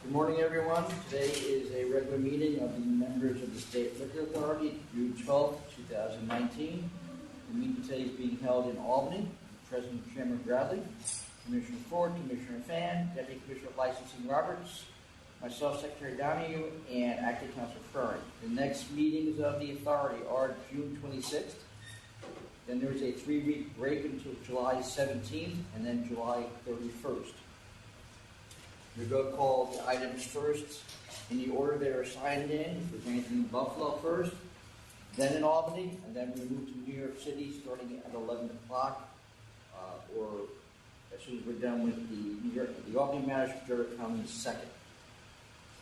Good morning, everyone. Today is a regular meeting of the members of the State Liquor Authority, June 12th, 2019. The meeting today is being held in Albany. President Chairman Bradley, Commissioner Ford, Commissioner Fan, Deputy Commissioner of Licensing Roberts, myself, Secretary Donahue, and Acting Councilor Furry. The next meetings of the authority are June 26th. Then there is a 3-week break until July 17th, and then July 31st. We're going to call the items first in the order they are signed in. If there's anything in Buffalo first, then in Albany, and then we move to New York City starting at 11 o'clock, or as soon as we're done with the Albany matters, Jerry comes second.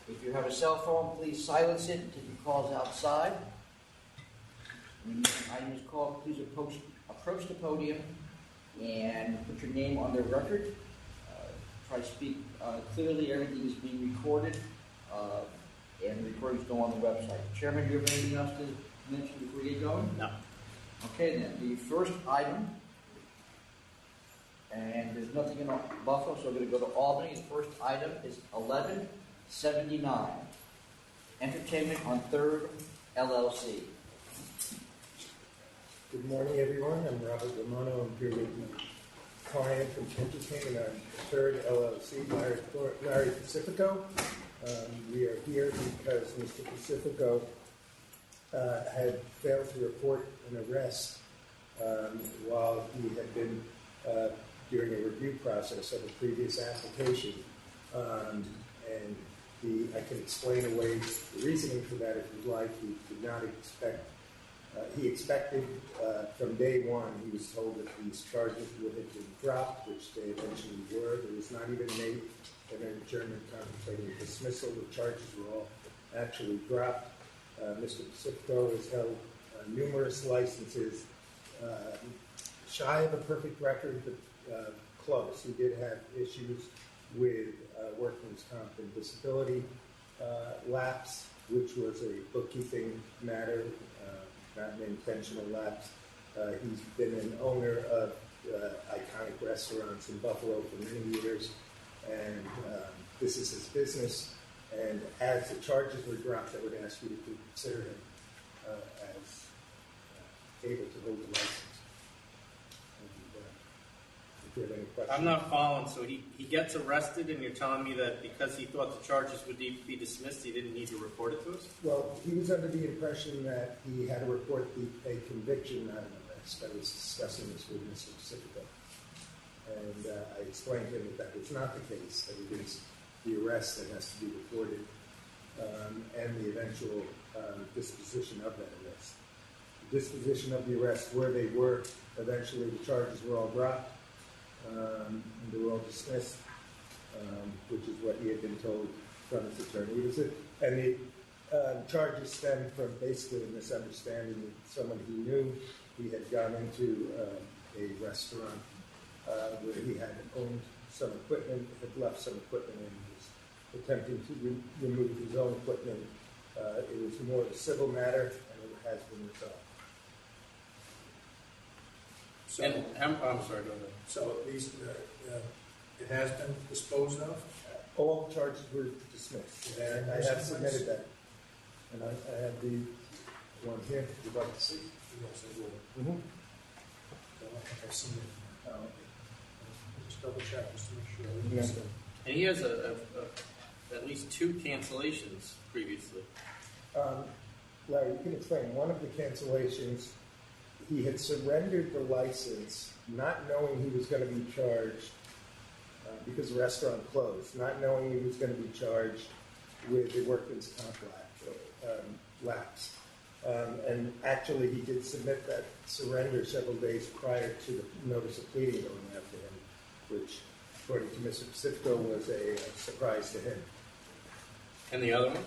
If you have a cell phone, please silence it and take your calls outside. When an item is called, please approach the podium and put your name on the record. Try to speak clearly. Everything is being recorded, and the recordings go on the website. Chairman, do you have anything else to mention before we get going? No. Okay, then. The first item, and there's nothing in Buffalo, so we're going to go to Albany. The first item is 1179, Entertainment on 3rd, LLC. Good morning, everyone. I'm Robert Romano. I'm here with my client from Entertainment on 3rd LLC, Larry Pacifico. We are here because Mr. Pacifico had failed to report an arrest while he had been during a review process of a previous application. And I can explain away the reasoning for that if you'd like. He did not expect. He expected from day one, he was told that these charges would have been dropped, which they eventually were. There was not even an adjournment contemplating dismissal. The charges were all actually dropped. Mr. Pacifico has held numerous licenses, shy of a perfect record, but close. He did have issues with workman's comp and disability lapse, which was a bookkeeping matter. Not an intentional lapse. He's been an owner of iconic restaurants in Buffalo for many years, and this is his business. And as the charges were dropped, I would ask you to consider him as able to hold the license. If you have any questions. I'm not following. So he gets arrested, and you're telling me that because he thought the charges would need to be dismissed, he didn't need to report it to us? Well, he was under the impression that he had to report a conviction, not an arrest. I was discussing this with Mr. Pacifico. And I explained to him that was not the case, that it is the arrest that has to be reported and the eventual disposition of that arrest. The disposition of the arrest, where they were, eventually the charges were all dropped. And they were all dismissed, which is what he had been told from his attorney. And the charges stemmed from basically a misunderstanding with someone he knew. He had gone into a restaurant where he had owned some equipment, had left some equipment, and was attempting to remove his own equipment. It was more of a civil matter, and it has been resolved. So, I'm sorry, go ahead. So at least it has been disposed of? All charges were dismissed. And I have submitted that. And I have the one here. Would you like to see? Yes, I will. Mm-hmm. I don't think I've seen it. Just double check just to make sure. Yes. And he has at least 2 cancellations previously. Larry, you can explain. One of the cancellations, he had surrendered the license, not knowing he was going to be charged because the restaurant closed, not knowing he was going to be charged with the workman's comp lapse. And actually, he did submit that surrender several days prior to the notice of pleading going after him, which, according to Mr. Pacifico, was a surprise to him. And the other one?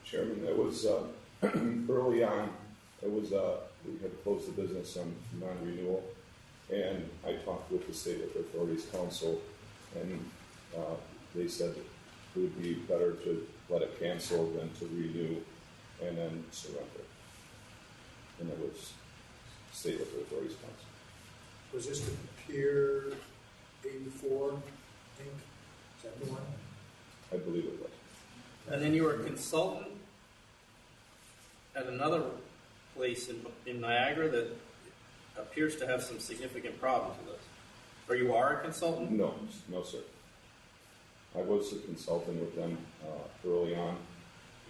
Chairman, it was early on. It was we had closed the business on non-renewal, and I talked with the State Liquor Authorities Council, and they said it would be better to let it cancel than to renew and then surrender. And it was State Liquor Authorities Council. Was this the Pier 84 Inc.? Is that the one? I believe it was. And then you were a consultant at another place in Niagara that appears to have some significant problems with us. Or you are a consultant? No, no, sir. I was a consultant with them early on.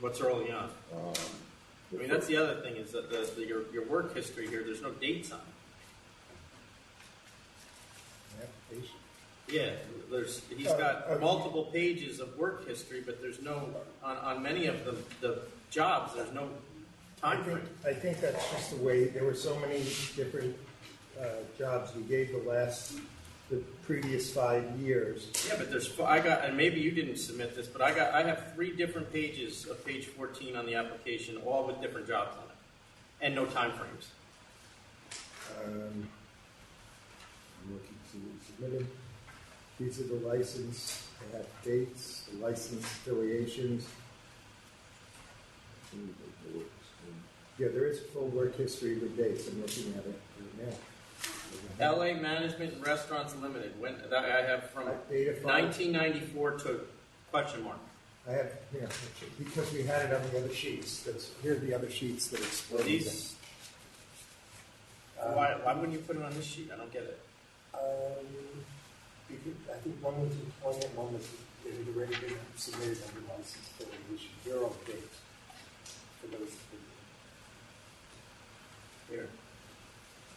What's early on? I mean, that's the other thing is that your work history here, there's no dates on it. Application. Yeah, he's got multiple pages of work history, but there's no, on many of the jobs, there's no time frame. I think that's just the way, there were so many different jobs we gave the previous 5 years. Yeah, but and maybe you didn't submit this, but I have 3 different pages of page 14 on the application, all with different jobs on it, and no time frames. I'm looking to submitted. These are the license, they have dates, the license affiliations. Yeah, there is a full work history with dates. I'm looking at it right now. LA Management and Restaurants Limited. When I have from Data file. 1994 to question mark. I have, yeah, because we had it on the other sheets. Here are the other sheets that explain. These. Why wouldn't you put it on this sheet? I don't get it. I think one was employment, one was it had already been submitted under license affiliation. They're all dates for those. Here.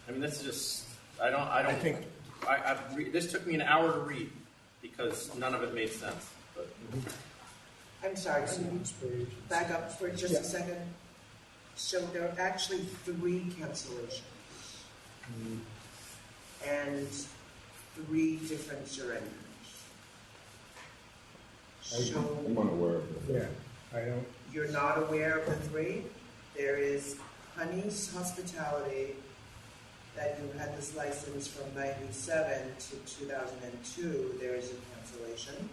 I mean, this is just. I think this took me an hour to read because none of it made sense. But I'm sorry, can you back up for just a second? So there are actually 3 cancellations and 3 different surrenders. So I'm unaware of it. yeah, I don't. you're not aware of the 3? There is Honey's Hospitality, that you had this license from 97 to 2002, there is a cancellation.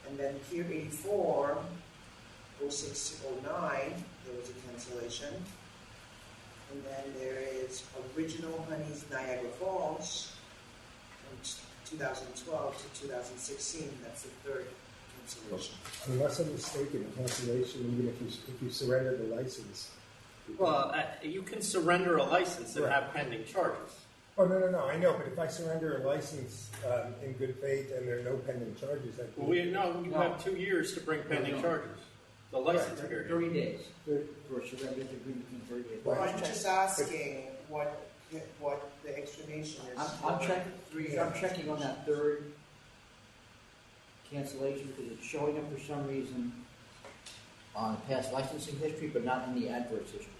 And then Pier 84, 06 to 09, there was a cancellation. And then there is Original Honey's Niagara Falls from 2012 to 2016, that's the 3rd cancellation. Unless I'm mistaken, cancellation, even if you surrender the license. well, you can surrender a license and Right. have pending charges. Oh, no, I know, but if I surrender a license in good faith and there are no pending charges, I Well, you have 2 years to bring pending No. charges. The license period. 30 days for surrender to agreement in 30 days. Well, I'm just asking what the explanation is. I'm checking on that 3rd cancellation because it's showing up for some reason on past licensing history, but not in the adverse history.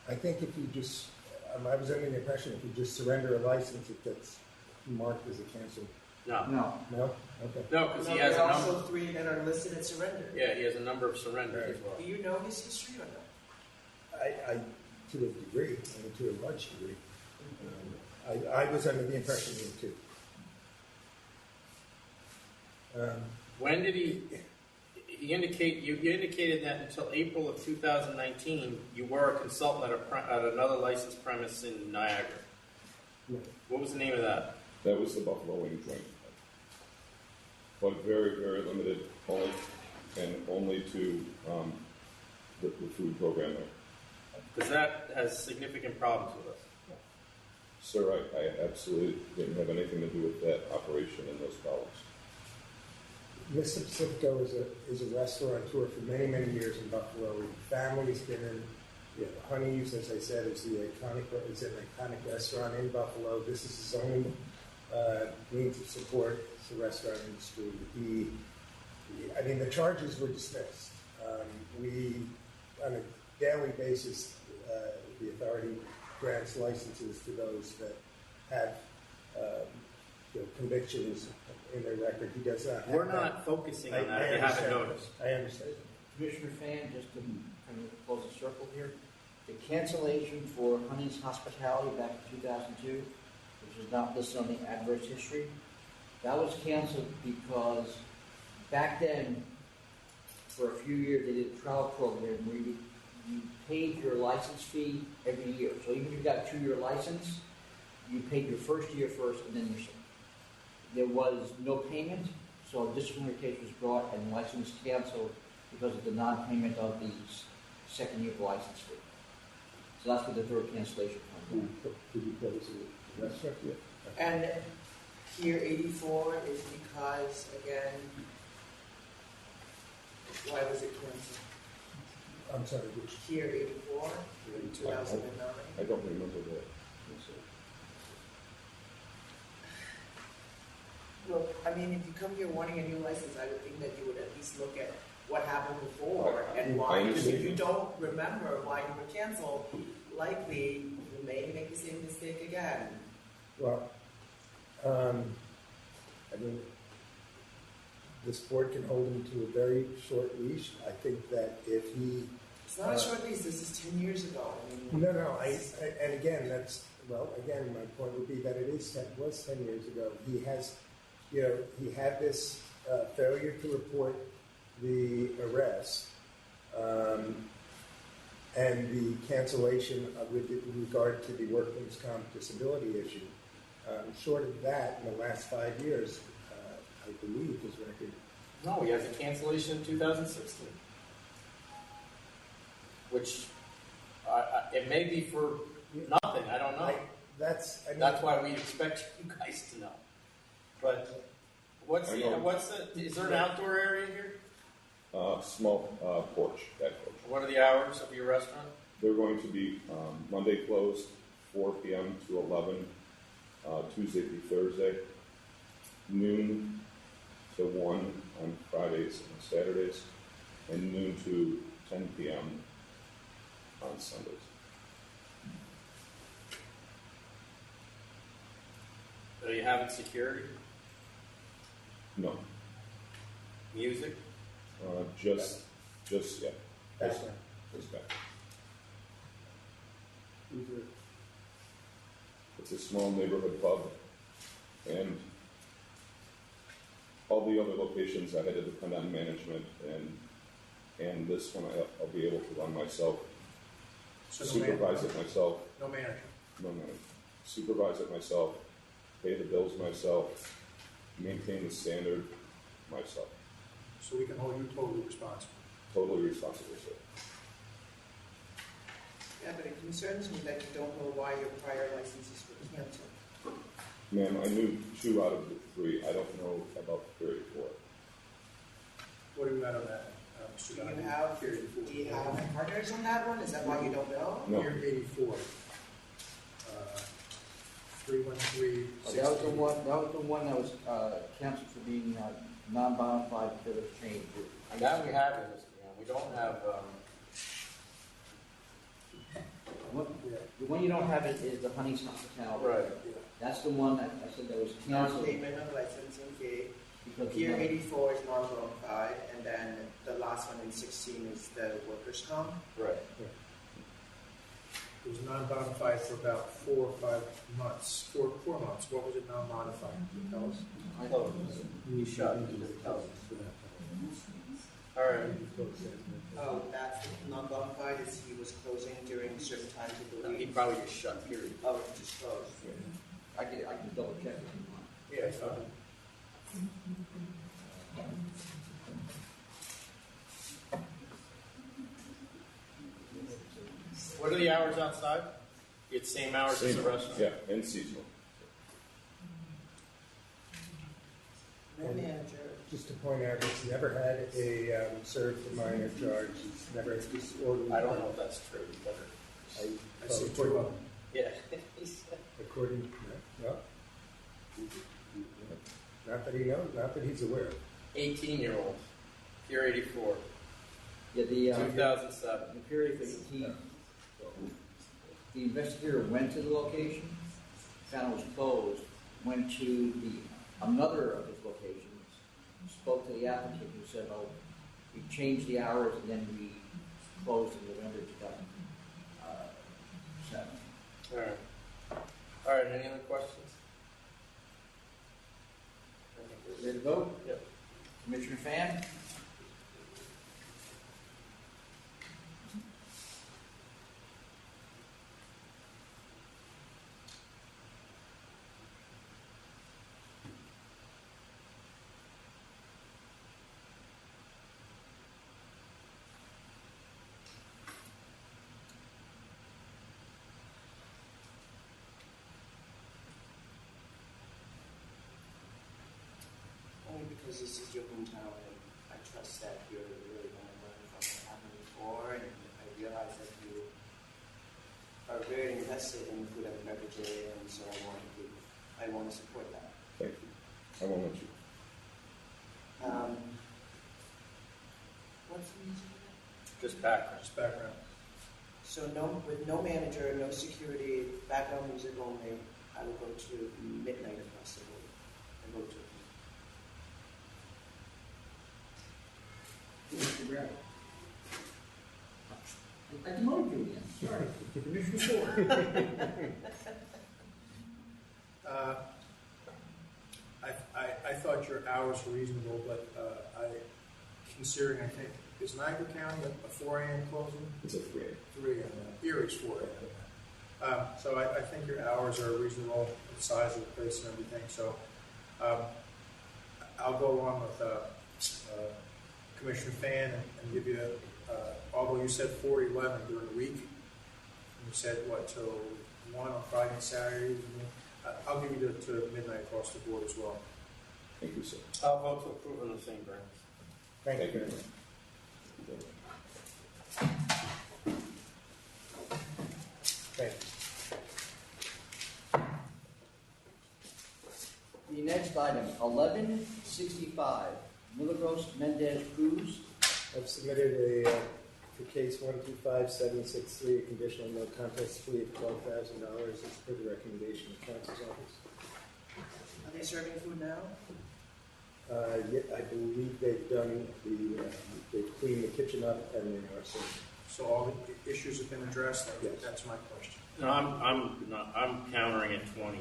I think if you just, I was under the impression if you just surrender a license, it gets marked as a cancel. No, No. No? Okay. no, because No, he has there a are also number. 3 that are listed as surrender. Yeah, he has a number of surrenders as well. Do you know his history or not? I to a degree, and to a large degree. I was under the impression you too. When did he indicate? You indicated that until April of 2019, you were a consultant at another licensed premise in Niagara. What was the name of that? That was the Buffalo Wing Joint. But very, very limited, only to the food program there. Because that has significant problems with us. Sir, I absolutely didn't have anything to do with that operation and those problems. Mr. Pacifico is a restaurateur for many, many years in Buffalo. Family's been in, Honey's, as I said, is an iconic restaurant in Buffalo. This is his only means of support the restaurant industry. The charges were dismissed. We, on a daily basis, the authority grants licenses to those that have convictions in their record. He does not have We're that. not focusing on I that. If you haven't understand. noticed. I understand. Commissioner Fan, just to kind of close the circle here, the cancellation for Honey's Hospitality back in 2002, which is not listed on the adverse history, that was canceled because back then, for a few years, they did a trial program where you paid your license fee every year. So even if you got a 2-year license, you paid your first year first and then your second. There was no payment, So a disciplinary case was brought and license canceled because of the non-payment of the second year license fee. So that's where the third cancellation comes in. Did you close the restaurant? Yeah. And Pier 84 is because, again, why was it canceled? I'm sorry, which? Pier 84 in 2009? I don't remember that. Well, I mean, if you come here wanting a new license, I would think that you would at least look at what happened before and why. Because if you don't remember why you were canceled, likely you may make the same mistake again. Well, I mean, this board can hold him to a very short leash. I think that if he... It's not a short lease, this is 10 years ago. I mean, No, and again, again, my point would be that was 10 years ago. He has, he had this failure to report the arrest and the cancellation with regard to the workman's comp disability issue. Short of that, in the last 5 years, I believe his record. No, he has a cancellation in 2016, which it may be for nothing. I don't know. That's why we expect you guys to know. But is there an outdoor area here? Small porch, back porch. What are the hours of your restaurant? They're going to be Monday closed, 4 p.m. to 11, Tuesday through Thursday, noon to 1 on Fridays and Saturdays, and noon to 10 p.m. on Sundays. Are you having security? No, Music? just yeah, just back. It's a small neighborhood pub, and all the other locations I had to depend on management, and this one I'll be able to run myself, So no supervise it myself, No manager. no manager, supervise it myself, pay the bills myself, maintain the standard myself, So we can hold you totally responsible. totally responsible, sir. Yeah, but it concerns me that you don't know why your prior licenses were canceled. Ma'am, I knew 2 out of the 3. I don't know about 34. What do you got on that, Mr. Do Donovan? you have, Pier 84. do you have partners on that one? Is that why you don't know? No. Pier 84. 313. That was the one that was canceled for being non-bona fide for the change. That we have in this, we don't have, The one you don't have is the Honey's Hospitality. right. That's the one that I said that was canceled. Non-payment of licensing fee. Because Pier of 84 is non-bona fide, and then the last one in 16 is the workers' comp. Right. It was non-modified for about 4 or 5 months. 4 months. What was it non-modified? Can you tell us? I thought it was you shot. All right. Oh, that's non-bona fide, is he was closing during certain times of the He week. probably just shut, period. Oh, it just closed. I can double check if you want. Yeah, I thought. What are the hours outside? It's same hours as the restaurant? Yeah, and seasonal. No manager. Just to point out, he's never had a served for minor charge. He's never had disorderly. I don't know if that's true, but I see 2 of them. yeah. According, no, not that he knows, not that he's aware of. 18-year-old, Pier 84, Yeah, the 2007. the period the investigator went to the location, found it was closed, went to another of his locations, spoke to the applicant who said, "Oh, we changed the hours and then we closed in November 2007." All right. All right, any other questions? Ready to vote? Yep. Commissioner Fan? because this is your hometown, and I trust that you're really going to learn from what happened before, and I realize that you are very invested in the food and beverage area, and so I want to support that. Thank you. I won't let you. What's the reason? Just background. Just background. So with no manager, no security, background music only, I will go to midnight across the board. I go to Mr. Brown. I demoted you again, sorry. Commissioner Ford. I thought your hours were reasonable, but considering, I think, is Niagara County a 4 a.m. closing? It's a 3 a.m. 3 a.m. Erie's 4 a.m. So I think your hours are reasonable, the size of the place and everything. So I'll go along with Commissioner Fan and give you, although you said 4 to 11 during the week, and you said what, till 1 on Friday and Saturday, I'll give you to midnight across the board as well. Thank you, sir. I'll vote to approve on the same grounds. Thank you. Thank you. The next item, 1165, Milagros Mendez Cruz. I've submitted for case 125763, a conditional no contest plea of $12,000 as per the recommendation of counsel's office. Are they serving food now? I believe they've done they've cleaned the kitchen up and they are serving. So all the issues have been addressed? Yes. That's my question. No, I'm countering at 20.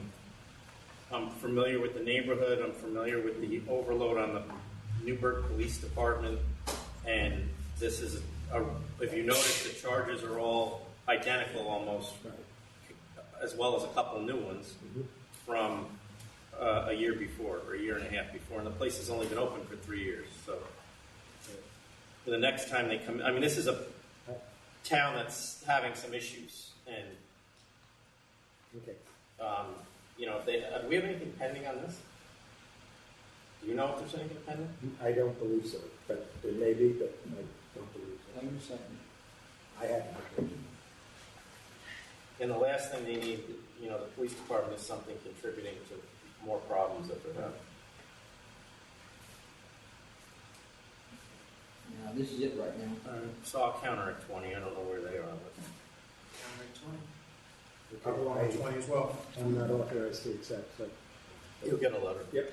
I'm familiar with the neighborhood. I'm familiar with the overload on the Newburgh Police Department, and this is if you notice, the charges are all identical almost, as well as a couple new ones from a year before or a year and a half before, and the place has only been open for 3 years. So the next time they come, I mean, this is a town that's having some issues, and Okay. if they do we have anything pending on this? Do you know if there's anything pending? I don't believe so, but there may be, but I don't believe so. Hang on a second. I haven't. And the last thing they need, the police department is something contributing to more problems that they're having. Now, this is it right now. So I'll counter at 20. I don't know where they are. But I'll go along with 20 as well. I'm not authorized to accept, so. you'll get a letter. Yep.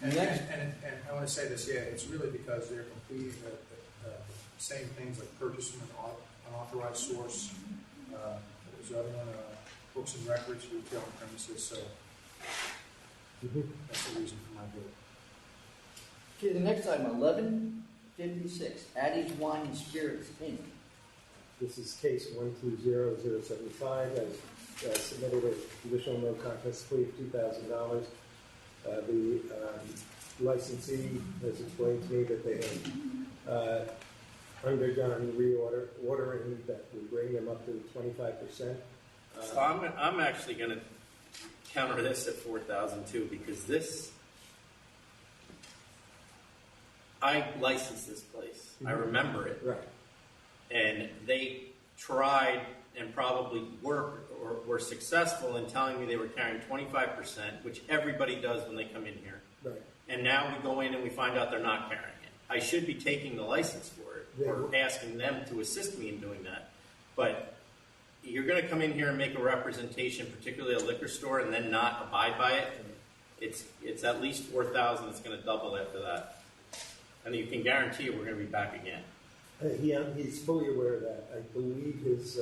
And, Next. and I want to say this, it's really because they're completing the same things like purchasing an unauthorized source. There's other one, books and records, retail premises, so that's the reason for my vote. Okay, the next item, 1156, Addie's Wine and Spirits, Inc. This is case 120075. I submitted a conditional no contest plea of $2,000. The licensee has explained to me that they have undergone reordering that will bring them up to 25%. So I'm actually going to counter this at 4,002 because I licensed this place. I remember it. Right. And they tried and probably were successful in telling me they were carrying 25%, which everybody does when they come in here. Right. And now we go in and we find out they're not carrying it. I should be taking the license for it or asking them to assist me in doing that. But you're going to come in here and make a representation, particularly a liquor store, and then not abide by it. It's at least 4,000. It's going to double after that. And you can guarantee you we're going to be back again. He's fully aware of that. I believe his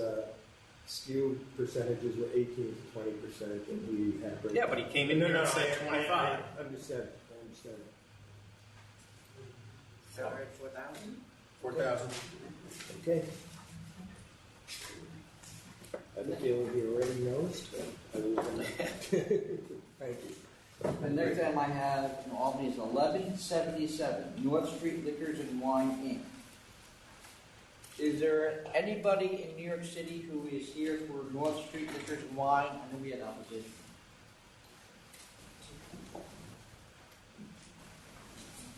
skew percentages were 18 to 20%, and he had. Yeah, but he came in here and said 25. I understand. So we're at 4,000? 4,000. Okay. I have a feeling he already knows, but I will. Thank you. The next item I have in Albany is 1177, North Street Liquors and Wine, Inc. Is there anybody in New York City who is here for North Street Liquors and Wine? I know we had opposition.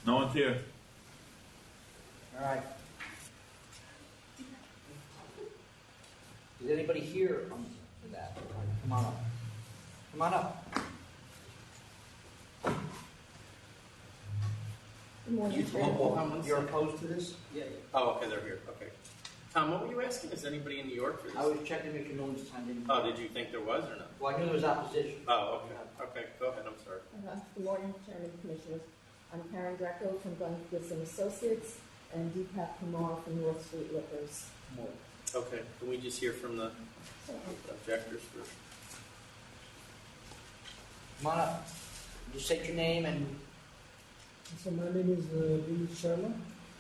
No one's here. All right. Is anybody here for that? Come on up. Come on up. Good morning, Chairman. You're opposed to this? Yeah. Oh, okay, they're here. Okay. Tom, what were you asking? Is anybody in New York for this? I was checking if no one's signed in. Oh, did you think there was or not? Well, I knew there was opposition. Oh, okay. Okay, go ahead. I'm sorry. Good morning, Chairman, Commissioners. I'm Karen Greco from Glenn Associates and Deepak Kumar from North Street Liquors. Okay. Can we just hear from the objectors first? Come on up. Just state your name and So my name is Dinesh Sharma.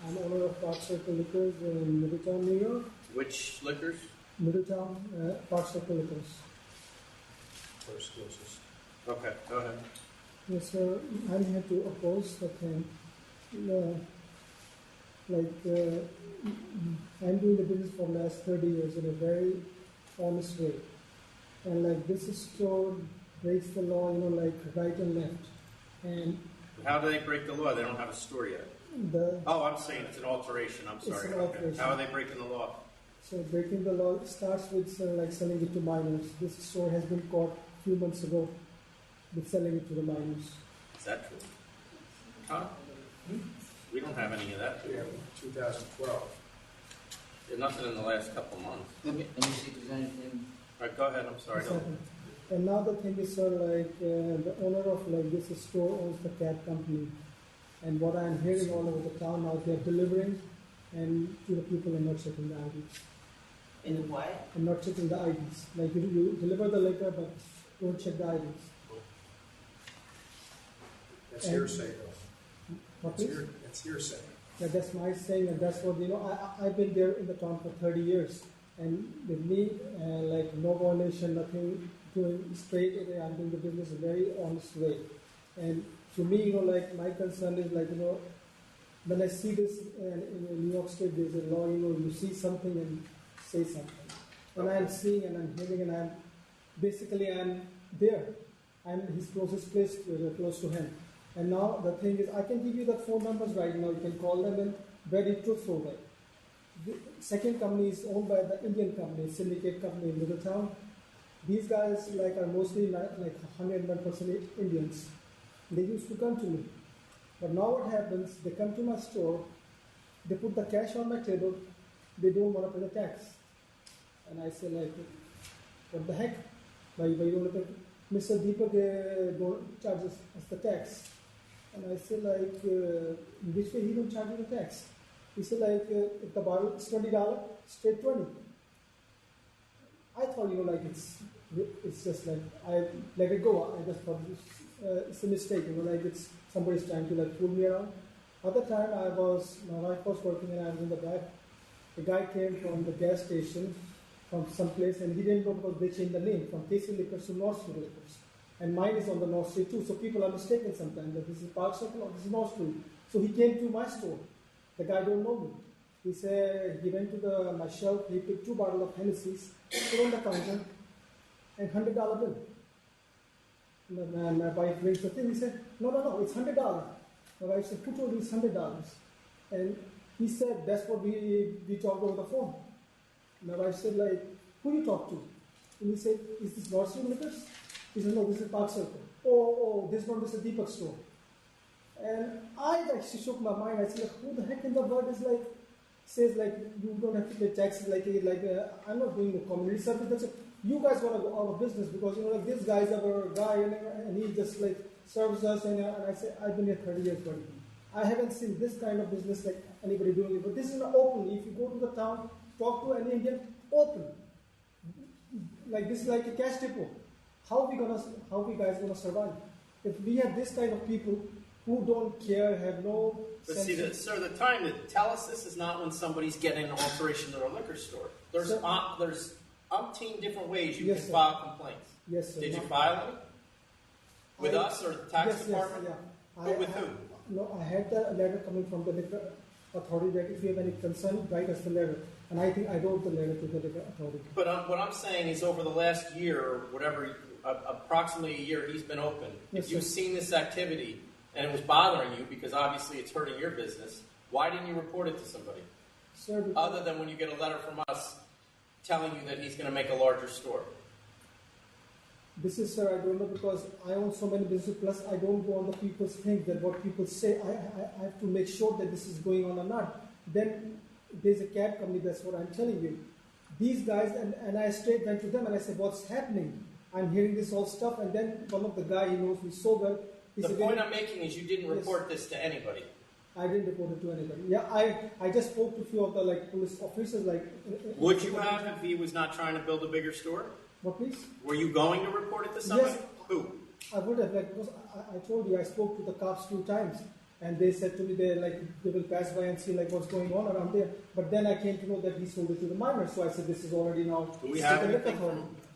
I'm owner of Park Circle Liquors in Middletown, New York. Which liquors? Middletown, Park Circle Liquors. First closest. Okay, go ahead. Yes, sir. I'm here to oppose the thing. I'm doing the business for the last 30 years in a very honest way. And like this store breaks the law, like right and left. And How do they break the law? They don't have a store yet. the Oh, I'm saying it's an alteration. I'm sorry. an Okay. alteration. How are they breaking the law? So breaking the law starts with selling it to minors. This store has been caught a few months ago with selling it to the minors. Is that true? Huh? We don't have any of that. Yeah, 2012. There's nothing in the last couple of months. let me see if there's anything. All right, go ahead. I'm sorry. It's happened. And now the thing is, sir, the owner of this store owns the cab company. And what I'm hearing all over the town now, they're delivering and to the people and not checking the IDs. In what? And not checking the IDs. Like you deliver the liquor, but don't check the IDs. That's And- hearsay, though. What is? That's hearsay. Yeah, that's my saying, and that's what, I've been there in the town for 30 years. And with me, no violation, nothing, doing straight, I'm doing the business in a very honest way. And to me, my concern is when I see this in New York State, there's a law, you see something and say something. And I'm seeing and I'm hearing and I'm there. I'm his closest place, close to him. And now the thing is, I can give you the phone numbers right now. You can call them in very truthful way. The second company is owned by the Indian company, Syndicate Company in Middletown. These guys are mostly 101% Indians. They used to come to me. But now what happens, they come to my store, they put the cash on my table, they don't want to pay the tax. And I say what the heck? Why you don't pay? Mr. Deepak don't charge us the tax. And I say in which way he don't charge you the tax? He said if the bottle is $20, straight 20. I thought it's just I let it go. I just thought it's a mistake. It's somebody's trying to pull me around. Other time my wife was working and I was in the back. The guy came from the gas station from some place and he didn't know because they changed the name from Casey Liquors to North Street Liquors. And mine is on the North Street too, so people are mistaken sometimes that this is Park Circle or this is North Street. So he came to my store. The guy don't know me. He said he went to my shelf, he picked 2 bottles of Hennessy's, put on the counter, and $100 bill. My wife brings the thing, he said, no, it's $100. My wife said, who told you it's $100? And he said, that's what we talked over the phone. My wife said, who you talk to? And he said, is this North Street Liquors? He said, no, this is Park Circle. Oh, this one is a Deepak store. And I actually shook my mind. I said, who the heck in the world is says you don't have to pay taxes I'm not doing the community service. That's you guys want to go out of business because this guy's our guy and he just serves us and I say I've been here 30 years, buddy. I haven't seen this kind of business anybody doing it. But this is open. If you go to the town, talk to any Indian, open. This is like a cash depot. How we guys gonna survive? If we have this kind of people who don't care, have no But sense. see, sir, the time to tell us this is not when somebody's getting an alteration to their liquor store. There's Sir. there's umpteen different ways you Yes, can sir. file complaints. Yes, sir. Did you file any? With us or the tax yes, department? Yes, yeah. But with who? No, I had the letter coming from the liquor authority that if you have any concern, write us the letter. And I think I wrote the letter to the liquor authority. But what I'm saying is over the last year, or whatever, approximately a year he's been open, Yes, if you've sir. seen this activity and it was bothering you because obviously it's hurting your business, why didn't you report it to somebody? Sir, because Other than when you get a letter from us telling you that he's going to make a larger store. this is, sir, I don't know, because I own so many businesses, plus I don't go on the people's thing, that what people say, I have to make sure that this is going on or not. Then there's a cab company, that's what I'm telling you. These guys, and I straight went to them and I said, what's happening? I'm hearing this all stuff, and then one of the guy, he knows me so well. He The said, point I'm making is you didn't Yes. report this to anybody. I didn't report it to anybody. Yeah, I just spoke to a few of the police officers, Would you have if he was not trying to build a bigger store? What, please? Were you going to report it to somebody? Yes. Who? I would have, because I told you, I spoke to the cops 2 times, and they said to me, they will pass by and see what's going on around there. But then I came to know that he sold it to the minors, so I said, this is already now. Do we have with the liquor anything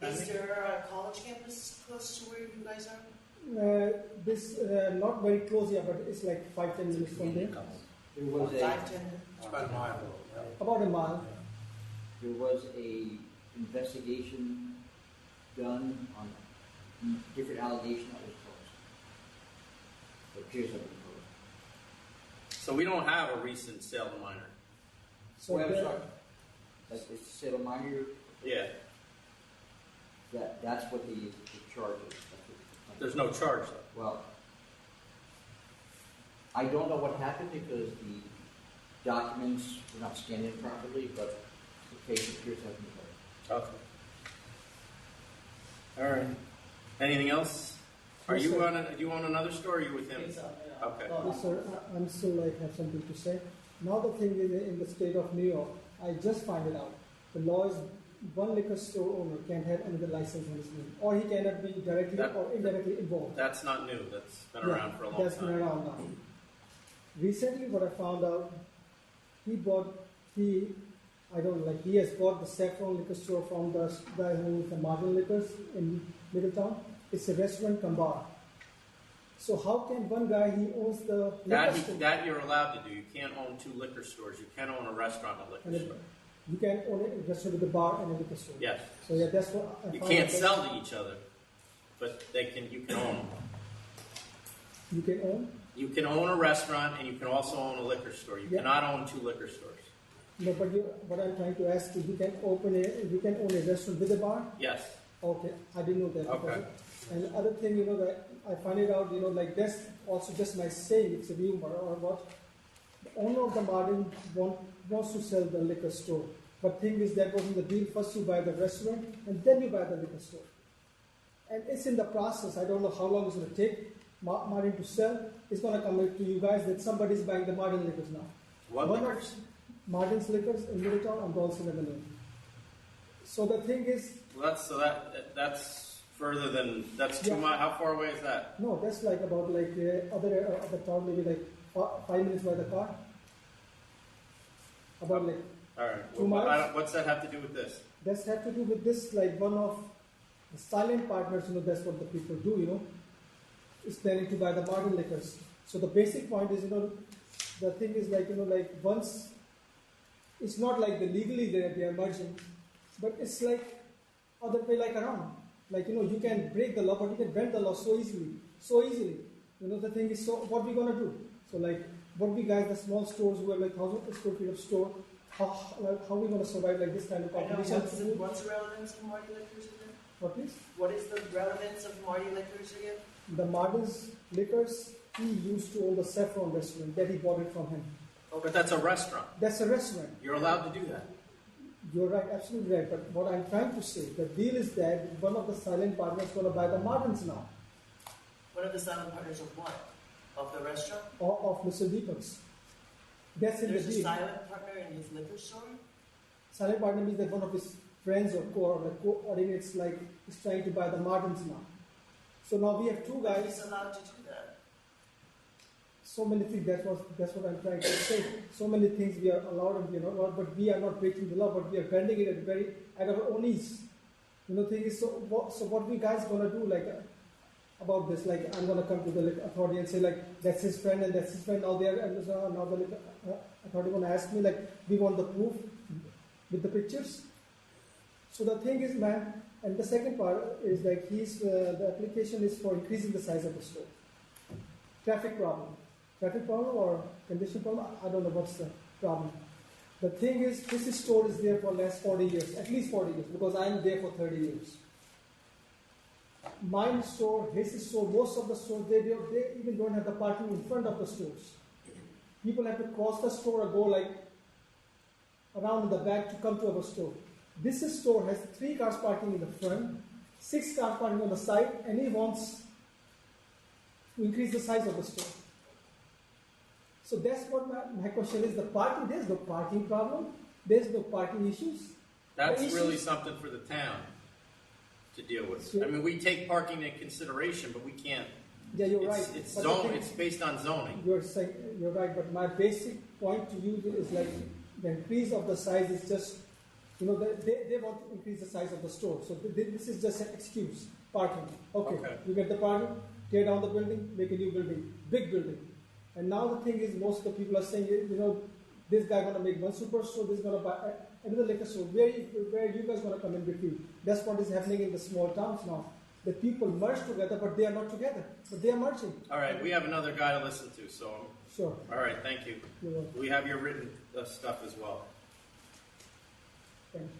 authority. Is there a college campus close to where you guys are? This not very close, yeah, but it's like 5-10 minutes from there. There was a 5-10? It's about a mile. Right? About a mile. investigation done on different allegations that was closed. It appears that was closed. So we don't have a recent sale to minor. So Well, I'm there- sorry. That's the sale of minor. Yeah. That's what the charge is. That's what the There's no charge though. Well, I don't know what happened because the documents were not scanned in properly, but the case appears to have been closed. Okay. All right. Anything else? Are Yes, you sir. on? Do you own another store? Or are you with him? Okay. Yes, sir, I'm still have something to say. Now the thing is, in the state of New York, I just found it out. The law is one liquor store owner can have another license on his name, or he cannot be directly That- or indirectly involved. That's not new. That's been Yeah, around for a long that's been time. around now. Recently, what I found out, he has bought the Saffron liquor store from the guy who owns the Martin Liquors in Middletown. It's a restaurant cum bar. So how can one guy, he owns the liquor store, That you're allowed to do. You can't own 2 liquor stores. You can own a restaurant and a and liquor store. you can own a restaurant with a bar and a liquor store. Yes. So yeah, that's what I You found can't out. sell to each other, but you can own them. You can own? You can own a restaurant and you can also own a liquor store. You Yeah. cannot own 2 liquor stores. No, but what I'm trying to ask is, you can own a restaurant with a bar? Yes. Okay, I didn't know that. Okay. And the other thing, that I find it out, that's also just my saying, it's a rumor or what. The owner of the Martin wants to sell the liquor store. But thing is, that wasn't the deal. First you buy the restaurant, and then you buy the liquor store. And it's in the process. I don't know how long it's going to take Martin to sell. It's going to come to you guys that somebody's buying the Martin liquors now. What One of liquors? Martin's Liquors in Middletown on Dawson Avenue. So the thing is, Well, that's further than that's 2 Yeah. miles. How far away is that? no, that's about other town, maybe 5 minutes by the car. About All right. 2 miles? What's that have to do with this? that's have to do with this, one of the silent partners, that's what the people do, is planning to buy the Martin Liquors. So the basic point is, the thing is once, it's not like the legally they are merging, but it's other way around. You can break the law, but you can bend the law so easily. The thing is, so what we gonna do? So what we guys, the small stores who are 1,000 square feet of store, how we gonna survive this kind of I know, competition? what's the relevance of Marty Liquors again? What is? What is the relevance of Marty Liquors again? The Martin's Liquors, he used to own the Saffron restaurant that he bought it from him. But that's a restaurant. That's a restaurant. You're allowed to do that. You're right, absolutely right. But what I'm trying to say, the deal is that one of the silent partners is going to buy the Martins now, One of the silent partners of what? Of the restaurant? or of Mr. Deepak's. That's in There's the a deal. silent partner in his liquor store? Silent partner means that one of his friends or coordinates is trying to buy the Martins now. So now we have 2 But guys. he's allowed to do that. So many things. That's what I'm trying to say. So many things we are allowed and we are not allowed, but we are not breaking the law, but we are bending it at our own ease. Thing is, so what we guys gonna do about this? I'm gonna come to the authority and say that's his friend and that's his friend. Now now the authority gonna ask me we want the proof with the pictures. So the thing is, man, and the second part is the application is for increasing the size of the store. traffic problem. Traffic problem or condition problem, I don't know what's the problem. The thing is, this store is there for last 40 years, at least 40 years, because I'm there for 30 years. Mine store, his store, most of the stores, they even don't have the parking in front of the stores. People have to cross the store or go like around in the back to come to our store. This store has 3 cars parking in the front, 6 cars parking on the side, and he wants to increase the size of the store. So that's what my question is. The parking, there's no parking problem. There's no parking issues. That's The really issues- something for the town to deal with. Sure. I mean, we take parking into consideration, but we can't. Yeah, you're right. It's But the zone. thing- It's based on zoning. You're saying, you're right, but my basic point to you is like the increase of the size is just, they want to increase the size of the store. So this is just an excuse. Parking. Okay. You get the parking, tear down the building, make a new building, big building. And now the thing is, most of the people are saying, this guy gonna make one superstore, this gonna buy another liquor store. Where you guys gonna come in between? That's what is happening in the small towns now. The people merge together, but they are not together. But they are merging. All right, we have another guy to listen to. So, Sure. all right, thank you. You're welcome. We have your written stuff as well. Thank you.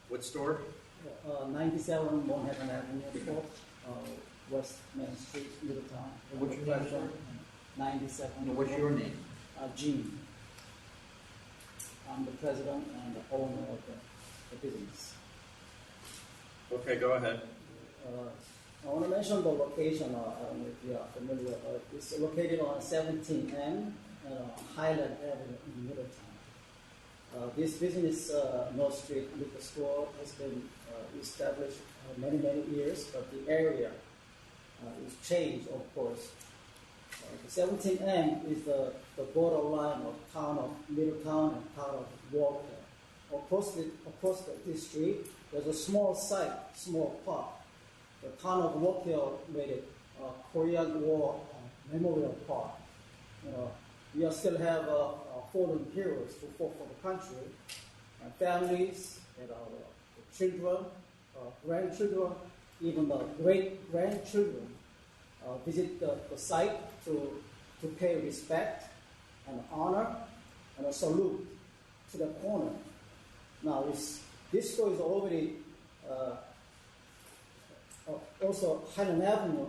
What store? 97 Manhattan Avenue, 4, West Main Street, Middletown. What's your last name? 97. What's your name? Gene. I'm the president and the owner of the business. Okay, go ahead. I want to mention the location. I don't know if you are familiar. It's located on 17M Highland Avenue in Middletown. This business, North Street Liquor Store, has been established many years, but the area is changed, of course. The 17M is the borderline of town of Middletown and town of Walker. Across this street, there's a small site, small park. The town of Walker made it Korean War Memorial Park. We still have fallen heroes who fought for the country, and families, and children, grandchildren, even the great-grandchildren visit the site to pay respect and honor and a salute to the corner. Now, this store is already also Highland Avenue.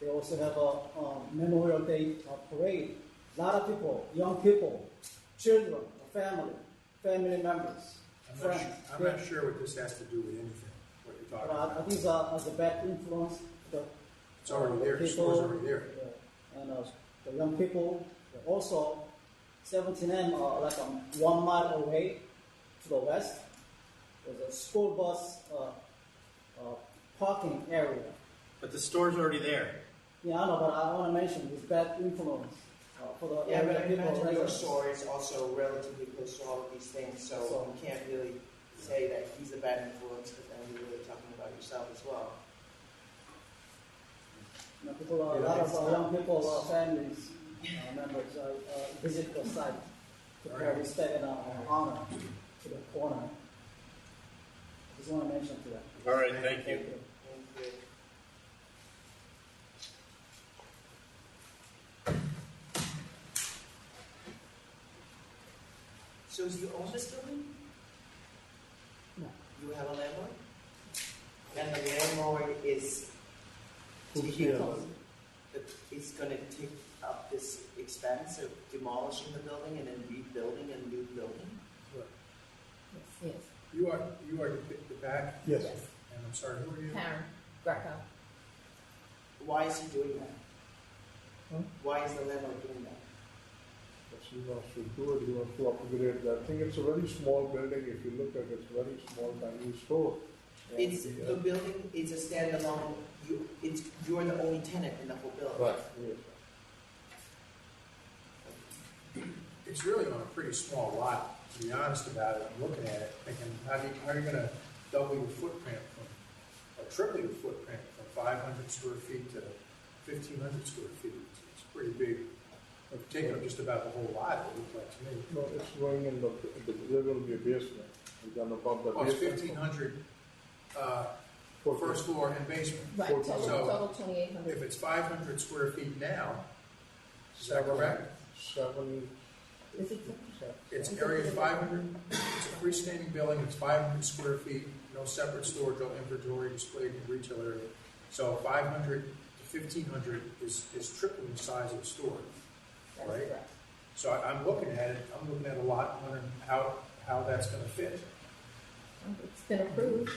They also have a Memorial Day parade. A lot of people, young people, children, family members, friends. I'm not sure what this has to do with anything, what you're talking I about. think it's a bad influence. It's already there, the store's already there. And the young people, also 17M, like 1 mile away to the west, there's a school bus parking area. But the store's already there. Yeah, I know, but I want to mention this bad influence for the Yeah, area but I people. imagine your residents. store is also relatively close to all of these things, so you can't really say that he's a bad influence, because then you're really talking about yourself as well. People, a lot of young people, families, members visit the site to pay respect and honor to the corner. I just want to mention to that. All right, thank you. So is you own this building? No. You have a landlord? And the landlord is is going to take up this expense of demolishing the building and then rebuilding a new building? Yes. You are the back? Yes. And I'm sorry, who are you? Karen Greco. Why is he doing that? Huh? Why is the landlord doing that? He wants to do it, he wants to upgrade that. I think it's a very small building. If you look at it, it's a very small, tiny store. And It's the building is a standalone. You're the only tenant in the whole building. Right, yes. It's really on a pretty small lot, to be honest about it. I'm looking at it, thinking, how are you going to double your footprint or triple your footprint from 500 square feet to 1,500 square feet? It's pretty big. It's taking up just about the whole lot, it looks like to me. No, it's going in there will be a basement. We're gonna pump the Oh, it's basement. 1,500 first floor and basement. Right, total, So- total 2,800. If it's 500 square feet now, is that correct? 7, Is it? It's area 500, it's a freestanding building, it's 500 square feet, no separate storage, no inventory displayed in the retail area. So 500 to 1,500 is tripling the size of the store. That's Right. correct. So I'm looking at it, I'm looking at a lot, wondering how that's gonna fit. It's been approved.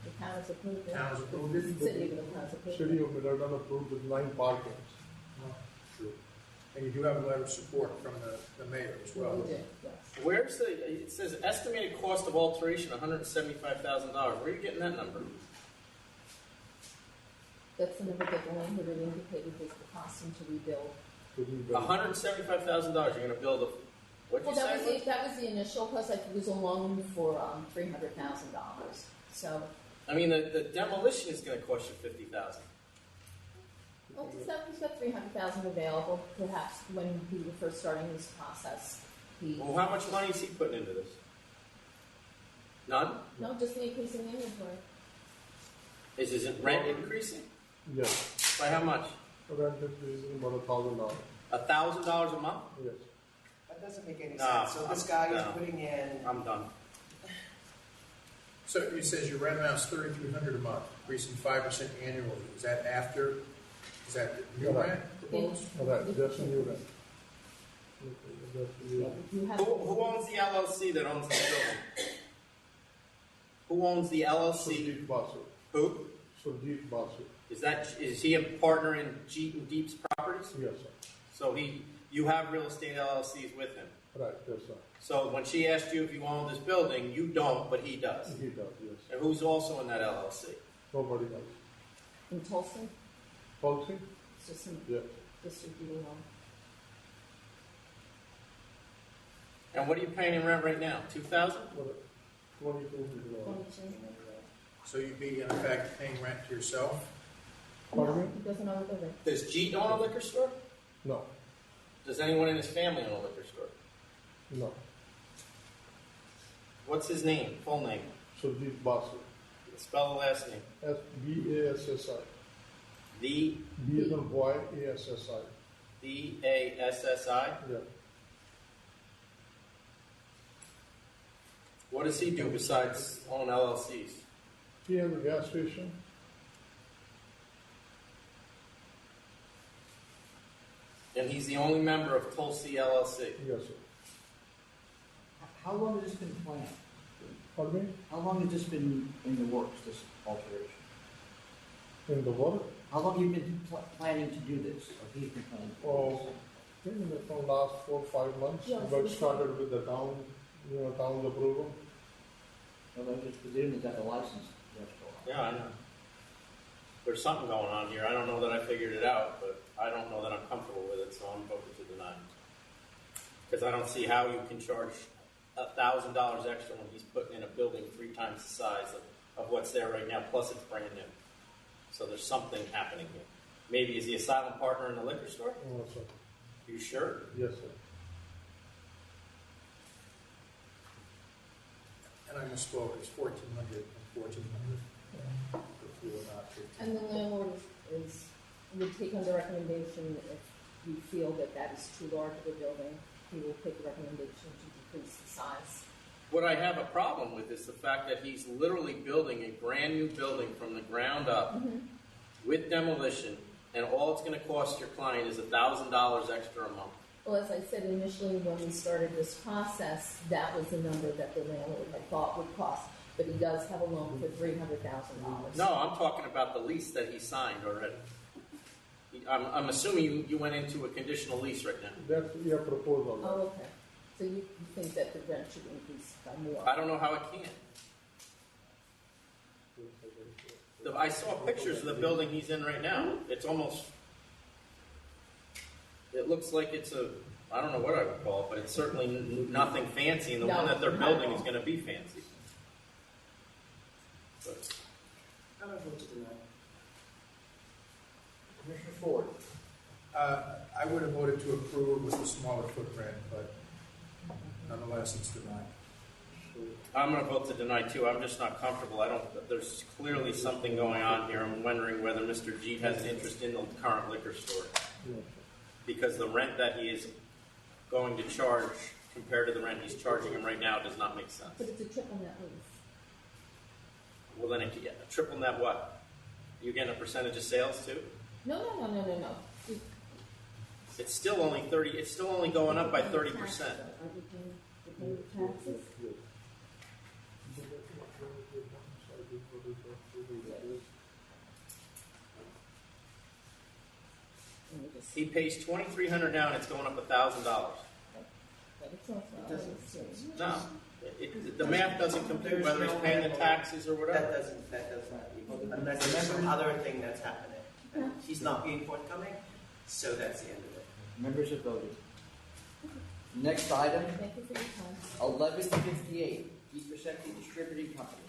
The town has approved it. Town has approved it? The city of Middletown has approved City it. of Middleton approved with 9 parkings. True. And you do have a letter of support from the mayor as well. We do, yes. Where's it says estimated cost of alteration, $175,000. Where are you getting that number? That's the number that the landlord had indicated was the cost to rebuild. $175,000. You're going to build a, what'd Well, you that say? was the initial cost. I think it was a loan for $300,000. So, I mean, the demolition is going to cost you $50,000. well, he's got $300,000 available. Perhaps when we were first starting this process, Well, how much money is he putting into this? None? no, just the increase in inventory. Is his rent increasing? Yes, By how much? rent is about $1,000. $1,000 a month? Yes. That doesn't make any No, sense. So this guy is no. putting in, I'm done. So it says your rent amount is $3,300 a month, increasing 5% annually. Is that after, is that the new Right. rent proposed? All right, that's a new rent. That's a new Yeah, rent. you have. Who owns the LLC that owns the building? Who owns the LLC? Surjeet Basu. Who? Surjeet Basu. Is he a partner in Jeet and Deep's properties? Yes, sir. So you have real estate LLCs with him. Right, yes, sir. So when she asked you if you own this building, you don't, but he does. He does, yes. And who's also in that LLC? Nobody else. In Tulsa, Policy? it's just some Yes. distributing loan. And what are you paying in rent right now? $2,000? What, $2,200. 22. So you'd be in effect paying rent to yourself? Pardon No, me? he doesn't own the building. Does Jeet own a liquor store? No, Does anyone in his family own a liquor store? no. What's his name? Full name? Surjeet Basu. Spell the last name. BASSI. V B as in boy, ASSI. DASSI. Yeah. What does he do besides own LLCs? He has a gas station. And he's the only member of Tulsi LLC. Yes, sir. How long has this been planned? Pardon me? How long has this been in the works, this alteration? In the water? How long have you been planning to do this? Or he's been planning to do Oh, I think in the from last 4 or 5 months. Yeah, But started with the town, town's approval. this? Well, I just presume they got the license. That's all. Yeah, I know. There's something going on here. I don't know that I figured it out, but I don't know that I'm comfortable with it, so I'm voting to deny. Because I don't see how you can charge $1,000 extra when he's putting in a building 3 times the size of what's there right now, plus it's brand new. So there's something happening here. Maybe is he a silent partner in the liquor store? Oh, sir. You sure? Yes, sir. And I misspoke, it's 1,400 and 1,400 per floor, not 15. And the landlord would take under recommendation if you feel that that is too large of a building, he will take the recommendation to decrease the size. What I have a problem with is the fact that he's literally building a brand new building from the ground up with demolition, and all it's going to cost your client is $1,000 extra a month. Well, as I said initially, when we started this process, that was the number that the landlord had thought would cost. But he does have a loan for $300,000. No, I'm talking about the lease that he signed already. I'm assuming you went into a conditional lease right now. That's your proposal. Oh, okay. So you think that the rent should increase by more? I don't know how it can. I saw pictures of the building he's in right now. It's almost, it looks like it's I don't know what I would call it, but it's certainly nothing fancy, and the one that they're building is going to be fancy. But I'm going to vote to deny. Commissioner Ford. I would have voted to approve with a smaller footprint, but nonetheless, it's denied. I'm going to vote to deny too. I'm just not comfortable. There's clearly something going on here. I'm wondering whether Mr. Jeet has an interest in the current liquor store. Because the rent that he is going to charge compared to the rent he's charging him right now does not make sense. But it's a triple net lease. Well, then triple net what? You getting a percentage of sales too? No. It's still only 30. It's still only going up by 30%. Aren't you paying the taxes? Let me just- He pays $2,300 now, and it's going up $1,000. but it's also- It doesn't- No, the math doesn't compute whether he's paying the taxes or whatever. That does not equal, unless there's some other thing that's happening. He's not being forthcoming, so that's the end of it. Members have voted. Next item, Thank you for your time. 1158, DePercenti Distributing Company.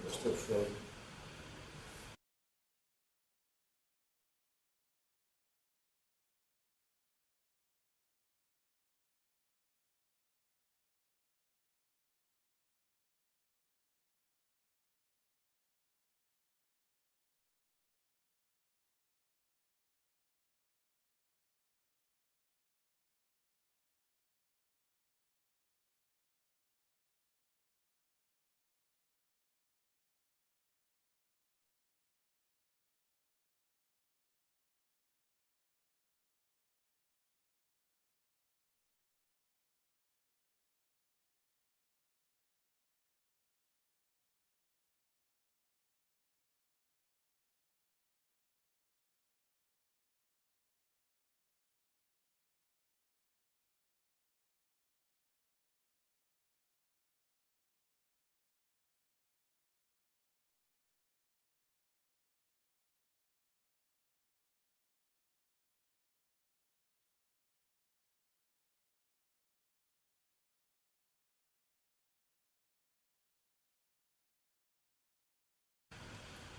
We're still short.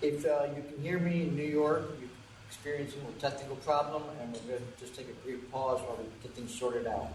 If you can hear me in New York, you're experiencing a technical problem, and we're going to just take a brief pause while we get things sorted out.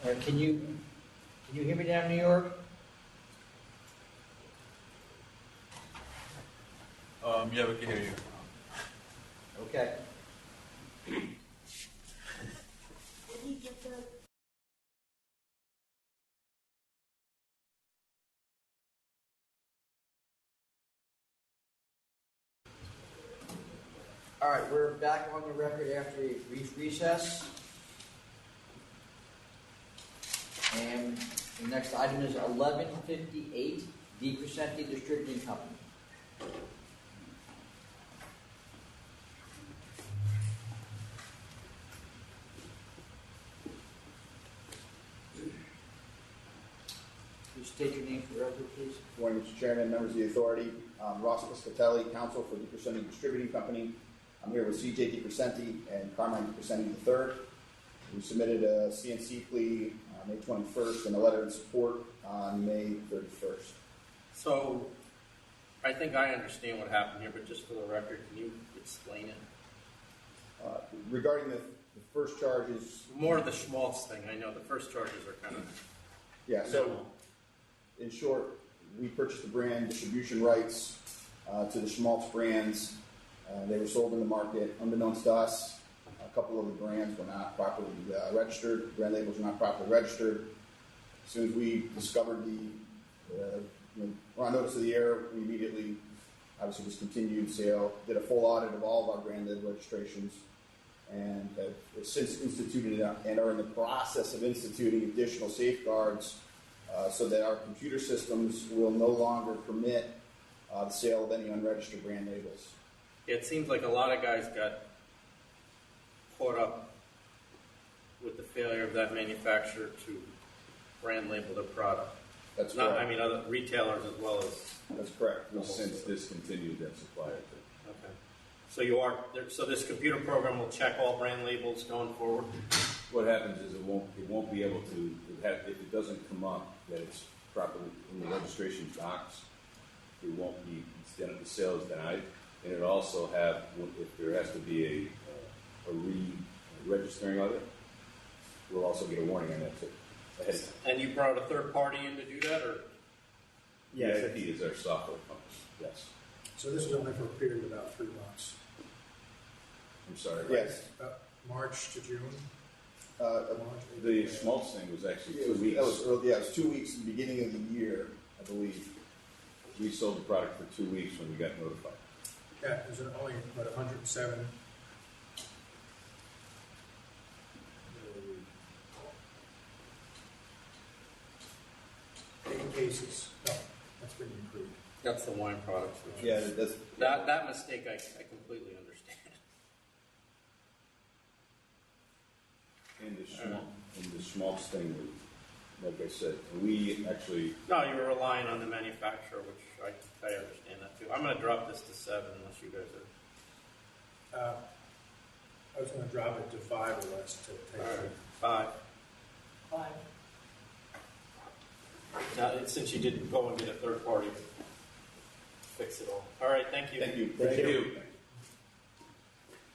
Can you hear me down in New York? Yeah, we can hear you. Okay. All right, we're back on the record after a brief recess. And the next item is 1158, Di Crescenti Distributing Company. Please state your name for the record, please. Good morning, Mr. Chairman, members of the authority. Ross Piscatelli, counsel for Di Crescenti Distributing Company. I'm here with C.J. Di Crescenti and Carmine Di Crescenti III. We submitted a CNC plea May 21st and a letter of support on May 31st. So, I think I understand what happened here, but just for the record, can you explain it? Regarding the first charges... More of the Schmaltz thing. I know the first charges are kind of... Yeah, so in short, we purchased the brand distribution rights to the Schmaltz brands. They were sold in the market. Unbeknownst to us, a couple of the brands were not properly registered. Brand labels were not properly registered. As soon as we discovered we're on notice of the error, we immediately, obviously, discontinued sale, did a full audit of all of our brand label registrations, and have since instituted and are in the process of instituting additional safeguards so that our computer systems will no longer permit the sale of any unregistered brand labels. It seems like a lot of guys got caught up with the failure of that manufacturer to brand label their product. That's not, correct. I mean, other retailers as well as. That's correct. We've since discontinued that supply. Okay. So so this computer program will check all brand labels going forward? What happens is it won't be able to, if it doesn't come up that it's properly in the registration docs, it won't be, instead of the sale is denied, and it also have, if there has to be a re-registering of it, we'll also get a warning on that too. And you brought a third party in to do that, or? Yes, he is our software company. Yes. So this is only for a period of about 3 months. I'm sorry. Yes. March to June. The Schmaltz thing was actually 2 weeks. That was early, yeah, it was 2 weeks at the beginning of the year, I believe. We sold the product for 2 weeks when we got notified. Yeah, it was only about 107. Cases. No, that's been improved. That's the wine products. Yeah, that's That mistake I completely understand. And the Schmaltz thing, like I said, we actually... No, you were relying on the manufacturer, which I understand that too. I'm going to drop this to 7 unless you guys are... I was going to drop it to 5 or less to take All right, 5. Now, since you didn't go and get a third party to fix it all. All right, thank you. Thank you. Thank you.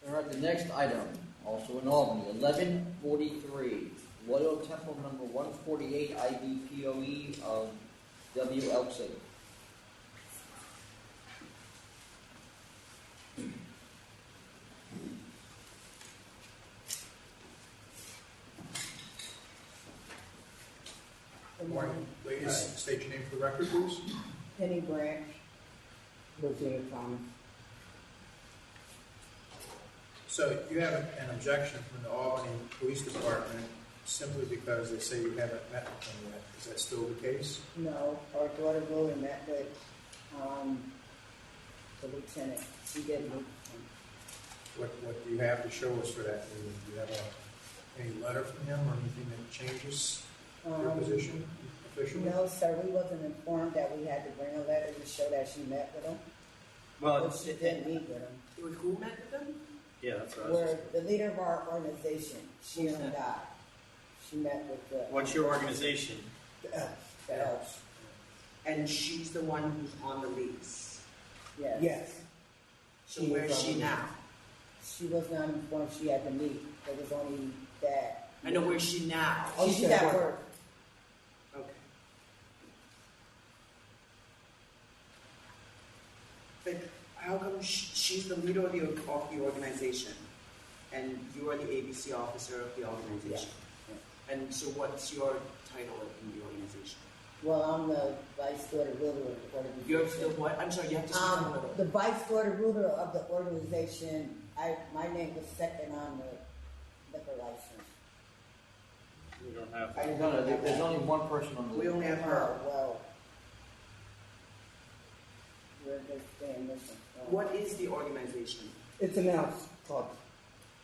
All right, the next item, also in Albany, 1143, Royal Temple number 148 IBPOE of W. Elksing. Good morning. Ladies, state your name for the record, please. Penny Branch, Virginia Thomas. So you have an objection from the Albany Police Department simply because they say you haven't met with them yet. Is that still the case? No, our daughter really met with the lieutenant. She didn't. What do you have to show us for that? Do you have any letter from him or anything that changes your position officially? No, sir, we wasn't informed that we had to bring a letter to show that she met with him. Well, She didn't meet with him. Who met with them? yeah, that's what I was We're just... the leader of our organization. She Who's and that? I. She met with the What's your organization? the Elks. And she's the one who's on the lease. Yes. Yes. So where is she now? She was not informed she had to meet. It was only that I know, where's she now? Oh, she's at work. Okay. But how come she's the leader of the organization, and you are the ABC officer of the organization? And so, what's your title in the organization? Well, I'm the vice daughter ruler of the organization. You're the what? I'm sorry, you have to speak a little. The vice daughter ruler of the organization. My name was second on the liquor license. We don't have. No, there's only one person on the list. We only have her. Oh, well, we're just staying this one. What is the organization? It's an Elks Club.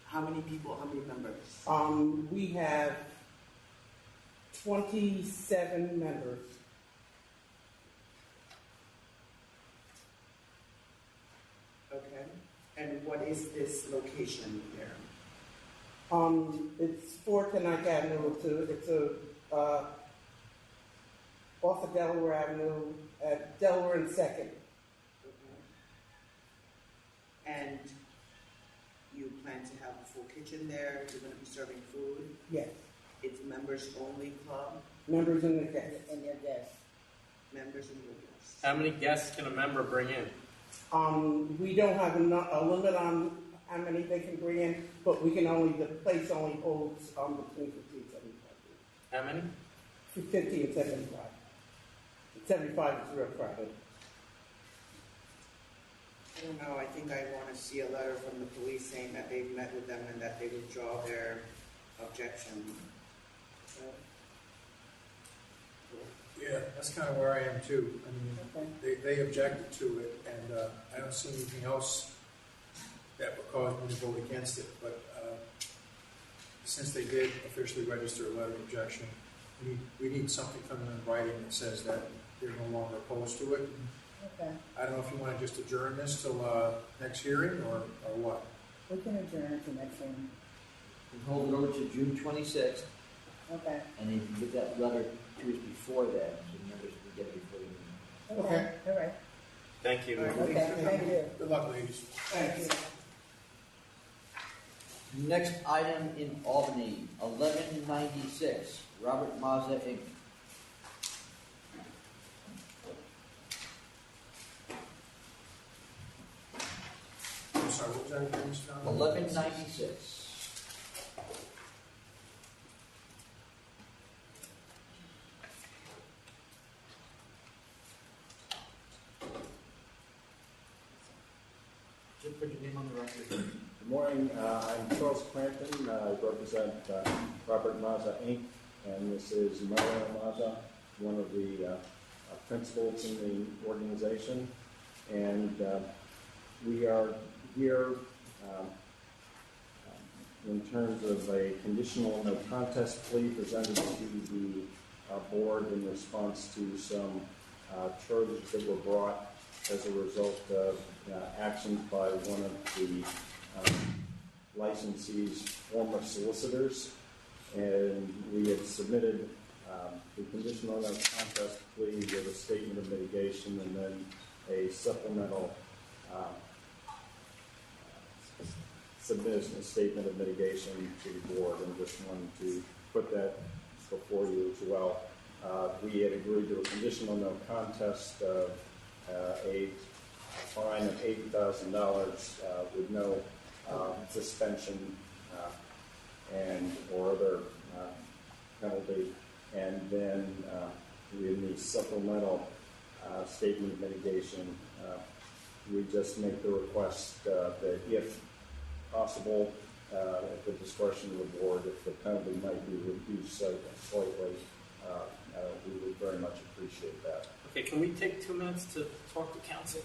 How many people? How many members? We have 27 members. Okay. And what is this location here? It's 4 Tenike Avenue. It's off of Delaware Avenue at Delaware and 2nd. Okay. And you plan to have a full kitchen there? You're going to be serving food? Yes. It's members only club? Members and the guests. And their guests. Members and your guests. How many guests can a member bring in? We don't have a limit on how many they can bring in, but the place only holds between 50 and 75. How many? 50 and 75. 75 is real crowded. I don't know. I think I want to see a letter from the police saying that they've met with them and that they withdraw their objection. Yeah, that's kind of where I am too. I mean, they objected to it, and I don't see anything else that would cause me to vote against it. But since they did officially register a letter of objection, we need something from them in writing that says that they're no longer opposed to it. Okay. I don't know if you want to just adjourn this till next hearing or what. We can adjourn to next one. We'll hold it over to June 26th, Okay. and then you can get that letter to us before that, so members can get it before the meeting. Okay. All right. Thank you. Okay. Thank you. Good luck, ladies. Thank you. Next item in Albany, 1196, Robert Mazza, Inc. I'm sorry, what was that again, Mr. Donovan? 1196. Just put your name on the record. Good morning. I'm Charles Crampton. I represent Robert Mazza, Inc., and this is Mario Mazza, one of the principals in the organization. And we are here in terms of a conditional no contest plea presented to the board in response to some charges that were brought as a result of actions by one of the licensee's former solicitors. And we have submitted the conditional no contest plea with a statement of mitigation and then a supplemental submission, a statement of mitigation to the board, and just wanted to put that before you as well. We had agreed to a conditional no contest of a fine of $80,000 with no suspension and or other penalty, and then in the supplemental statement of mitigation, we just make the request that if possible, at the discretion of the board, if the penalty might be reduced slightly, we would very much appreciate that. Okay, can we take 2 minutes to talk to council?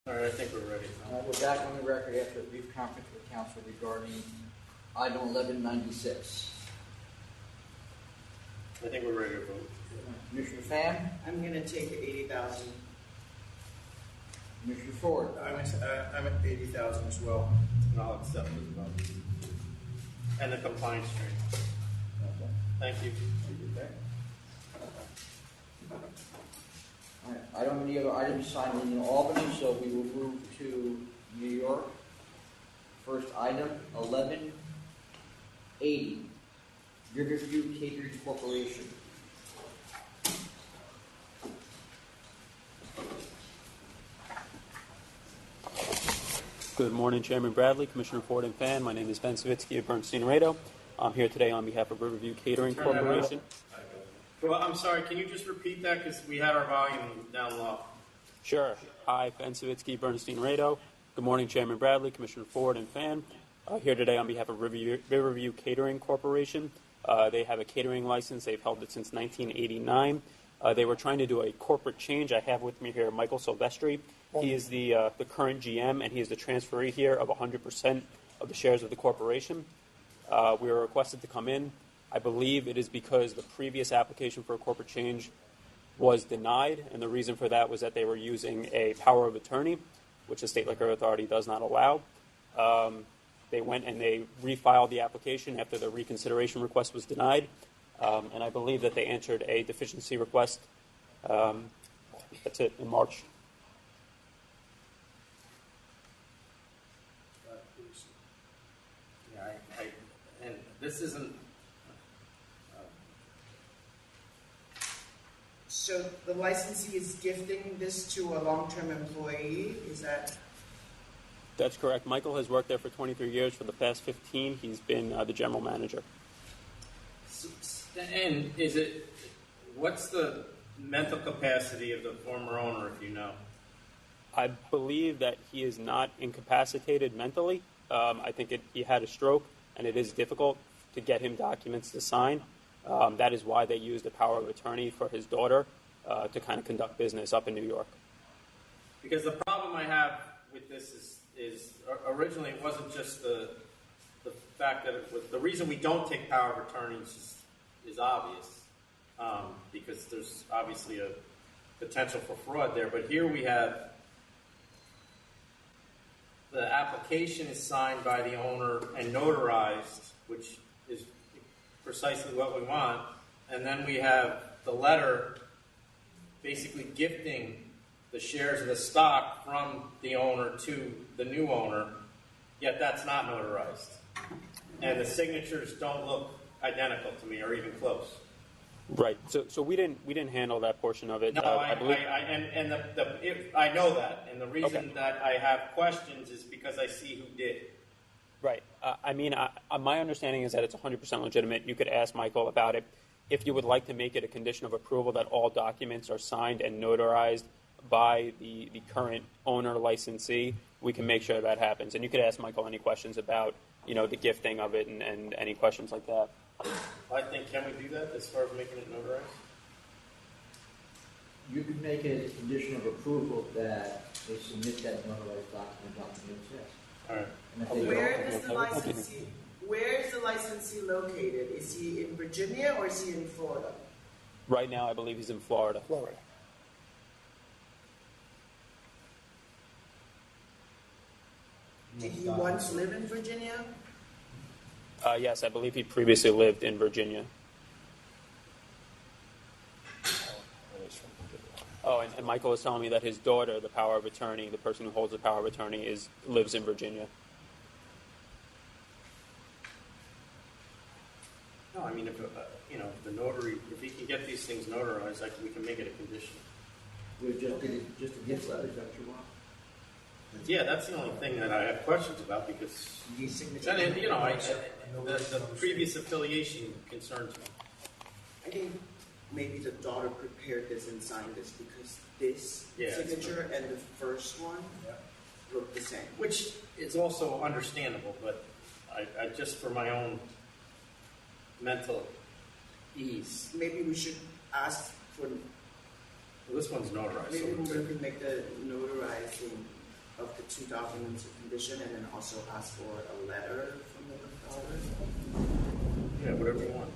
All right, I think we're ready. We're back on the record after a brief conference with council regarding item 1196. I think we're ready to vote. Commissioner Fan, I'm gonna take 80,000. Commissioner Ford, I'm at 80,000 as well. And I'll accept it as well. And the compliance training. Thank you. all right, I don't have any other items signed in Albany, so we will move to New York. First item, 1180, Riverview Catering Corporation. Good morning, Chairman Bradley, Commissioner Ford, and Fan. My name is Ben Savitsky of Bernstein Radio. I'm here today on behalf of Riverview Catering Corporation. Well, I'm sorry, can you just repeat that? Because we had our volume down low. Sure. Hi, Ben Savitsky, Bernstein Radio. Good morning, Chairman Bradley, Commissioner Ford, and Fan. Here today on behalf of Riverview Catering Corporation. They have a catering license. They've held it since 1989. They were trying to do a corporate change. I have with me here Michael Silvestri. He is the current GM, and he is the transferee here of 100% of the shares of the corporation. We were requested to come in. I believe it is because the previous application for a corporate change was denied, and the reason for that was that they were using a power of attorney, which the State Liquor Authority does not allow. They went and they refiled the application after the reconsideration request was denied, and I believe that they entered a deficiency request. That's it, in March. Yeah, and this isn't. So the licensee is gifting this to a long-term employee, is that? That's correct. Michael has worked there for 23 years. For the past 15, he's been the general manager. And what's the mental capacity of the former owner, if you know? I believe that he is not incapacitated mentally. I think he had a stroke, and it is difficult to get him documents to sign. That is why they used a power of attorney for his daughter to kind of conduct business up in New York. Because the problem I have with this is originally it wasn't just the fact that it was, the reason we don't take power of attorneys is obvious, because there's obviously a potential for fraud there. But here we have the application is signed by the owner and notarized, which is precisely what we want, and then we have the letter basically gifting the shares of the stock from the owner to the new owner, yet that's not notarized. And the signatures don't look identical to me or even close. Right. So we didn't handle that portion of it. No, I believe. I know that, and the reason that I have questions is because I see who did. Right. My understanding is that it's 100% legitimate. You could ask Michael about it. If you would like to make it a condition of approval that all documents are signed and notarized by the current owner licensee, we can make sure that happens. And you could ask Michael any questions about, the gifting of it and any questions like that. I think, can we do that as far as making it notarized? You could make it a condition of approval that they submit that notarized document, yes. All right. Where is the licensee located? Is he in Virginia or is he in Florida? Right now, I believe he's in Florida. Did he once live in Virginia? Yes, I believe he previously lived in Virginia. Oh, and Michael was telling me that his daughter, the power of attorney, the person who holds the power of attorney, lives in Virginia. No, I mean, if the notary, if he can get these things notarized, we can make it a condition. We just a gift letter, is that what you want? Yeah, that's the only thing that I have questions about because the previous affiliation concerns me. I think maybe the daughter prepared this and signed this because this signature and the first one look the same. Which is also understandable, but I just for my own mental ease. Maybe we should ask for. Well, this one's notarized. Maybe we can make the notarizing of the two documents of condition, and then also ask for a letter from the daughter? Yeah, whatever you want.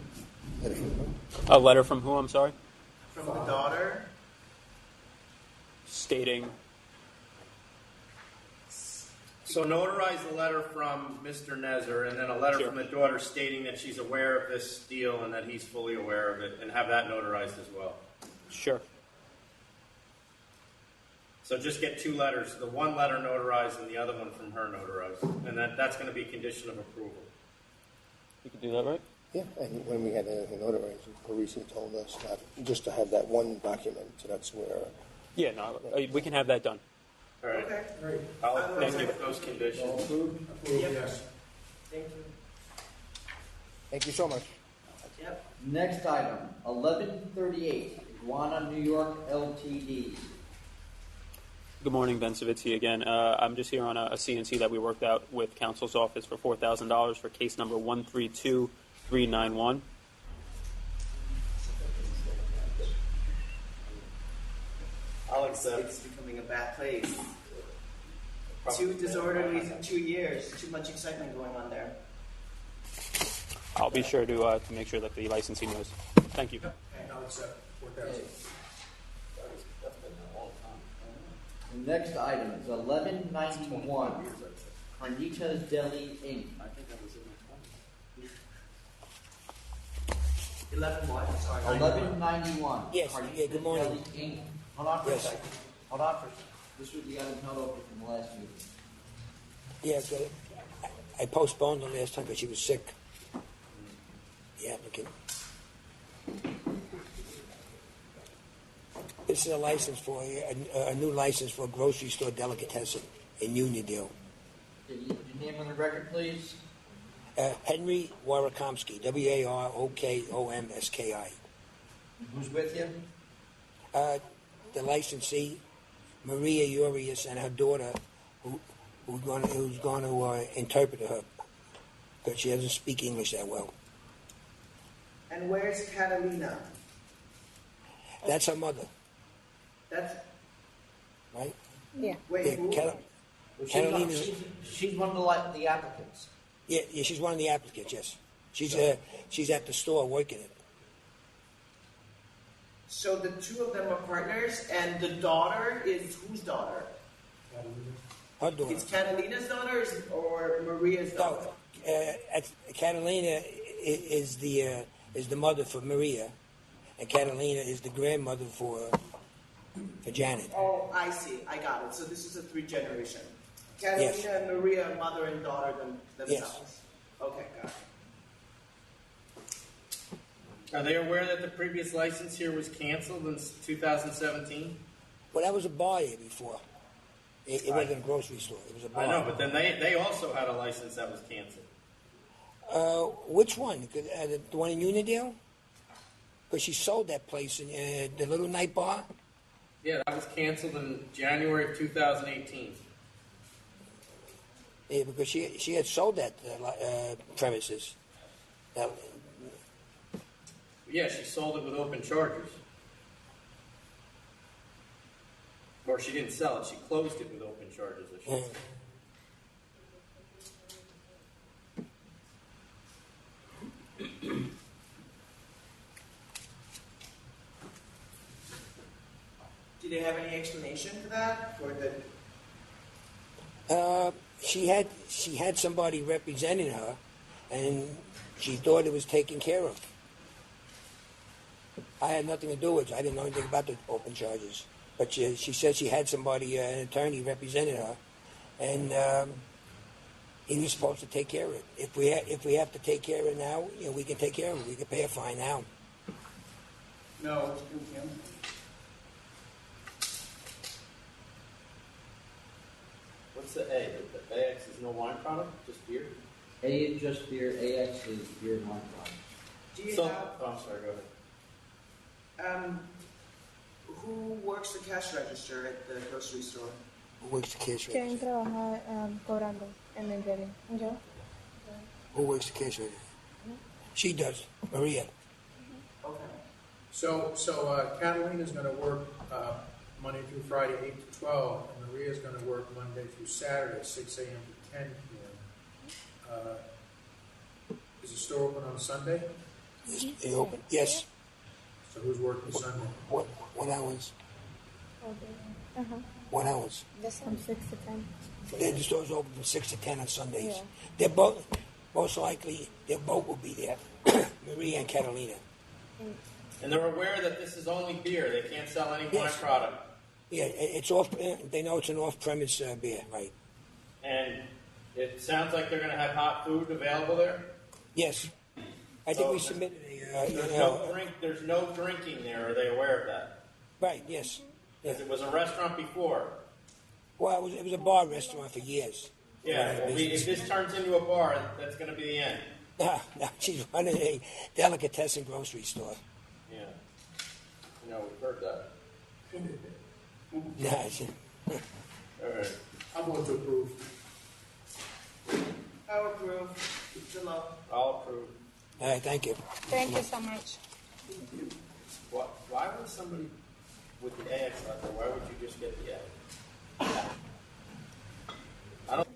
A letter from who, I'm sorry? From the daughter? Stating, So notarize the letter from Mr. Nezer, and then a letter from the daughter stating that she's aware of this deal and that he's fully aware of it, and have that notarized as well. sure. So just get two letters, the one letter notarized and the other one from her notarized, and that's going to be condition of approval. You can do that, right? Yeah, and when we had anything notarized, Parisi told us not just to have that one document, so that's where... Yeah, no, we can have that done. All right. Okay. Great. I'll thank you for those conditions. Approved, yes. Thank you. Thank you so much. Yep. Next item, 1138, Iguana New York Ltd. Good morning, Ben Savitsky again. I'm just here on a CNC that we worked out with counsel's office for $4,000 for case number 132391. I'll accept. It's becoming a bad place. 2 disorderlies in 2 years. Too much excitement going on there. I'll be sure to make sure that the licensee knows. Thank you. And I'll accept 4,000. The next item is 1191, Carnitas Deli, Inc. 11 what? Sorry. 1191. Yes, yeah, good morning. Deli, Inc. Hold on for Yes. a second. Hold on for a second. This was the item held over from the last meeting. Yeah, good. I postponed the last time because she was sick. The applicant. This is a license for a new license for a grocery store delicatessen in Uniondale. Can you put your name on the record, please? Henry Warakomsky, Warokomski. Who's with you? The licensee, Maria Urias, and her daughter, who's going to interpret her, because she doesn't speak English that well. And where's Catalina? That's her mother, That's right? Yeah. wait. Yeah, Who? Catalina's. She's one of the applicants. Yeah, she's one of the applicants. Yes, she's at the store working it. So the two of them are partners, and the daughter is whose daughter? Her daughter. It's Catalina's daughter or Maria's daughter? Catalina is the mother for Maria, and Catalina is the grandmother for Janet. Oh, I see. I got it. So this is a 3-generation. Catalina Yes. and Maria, mother and daughter themselves. Okay, got it. Are they aware that the previous license here was canceled in 2017? Well, that was a bar here before. It wasn't a grocery store. It was a bar. I know, but then they also had a license that was canceled. Which one? The one in Uniondale? Because she sold that place in the little night bar. Yeah, that was canceled in January of 2018. Yeah, because she had sold that premises. Yeah, she sold it with open charges. Or she didn't sell it, she closed it with open charges. Do they have any explanation for that? For the She had somebody representing her, and she thought it was taken care of. I had nothing to do with it. I didn't know anything about the open charges. But she said she had somebody, an attorney, representing her, and he was supposed to take care of it. If we have to take care of it now, we can take care of it. We can pay a fine now. No, it's through him. What's the A? The AX is no wine product? Just beer? A is just beer, AX is beer and wine product. Do you Oh, have I'm sorry, go ahead. who works the cash register at the grocery store? Who works the cash register? ¿Quién trabaja cobrando en el deli? ¿Yo? Who works the cash register? She does, Maria. Okay. So Catalina's going to work Monday through Friday, 8 to 12, and Maria's going to work Monday through Saturday, 6 a.m. to 10 p.m. Is the store open on Sunday? Is it open? Yes. So who's working Sunday? What hours? Uh-huh. What hours? From 6 to 10. The store's open from 6 to 10 on Sundays. Yeah. They're both, most likely, their boat will be there. Maria and Catalina. And they're aware that this is only beer. They can't sell any wine product. Yeah, it's off. They know it's an off-premise beer, right? And it sounds like they're going to have hot food available there. Yes, I think we submitted a. There's no drinking there. Are they aware of that? Right. Yes. Because it was a restaurant before. Well, it was a bar restaurant for years. Yeah. Well, if this turns into a bar, that's going to be the end. No, she's running a delicatessen grocery store. Yeah. No, we've heard that. Nah, All right. I'm going to approve. I'll approve. Good luck. I'll approve. All right, thank you. Thank you so much. Why would somebody with the AX out there, why would you just get the A? I don't.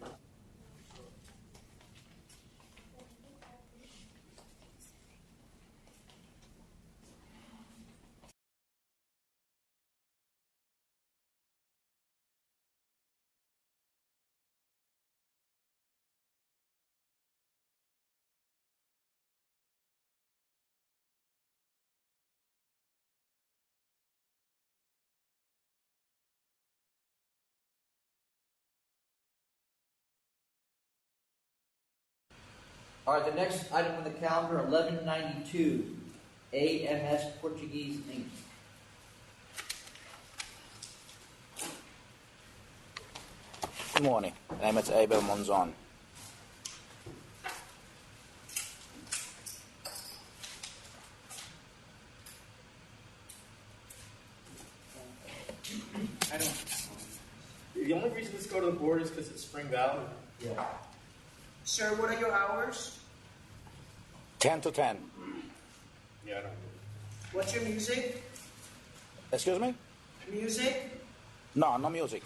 All right, the next item on the calendar, 1192, AMS Portuguese Inc. Good morning. My name is Abel Monzon. The only reason this go to the board is because it's Spring Valley. Yeah. Sir, what are your hours? 10 to 10. Yeah, I don't. What's your music? Excuse me? Music? No, no music.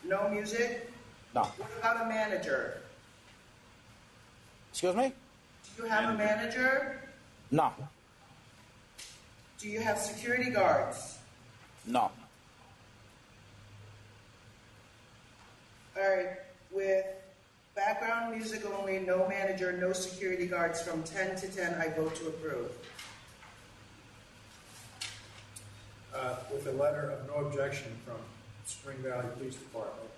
No music? No. What about a manager? Excuse me? Do you have a manager? No. Do you have security guards? No. All right, with background music only, no manager, no security guards, from 10 to 10, I vote to approve. With a letter of no objection from Spring Valley Police Department,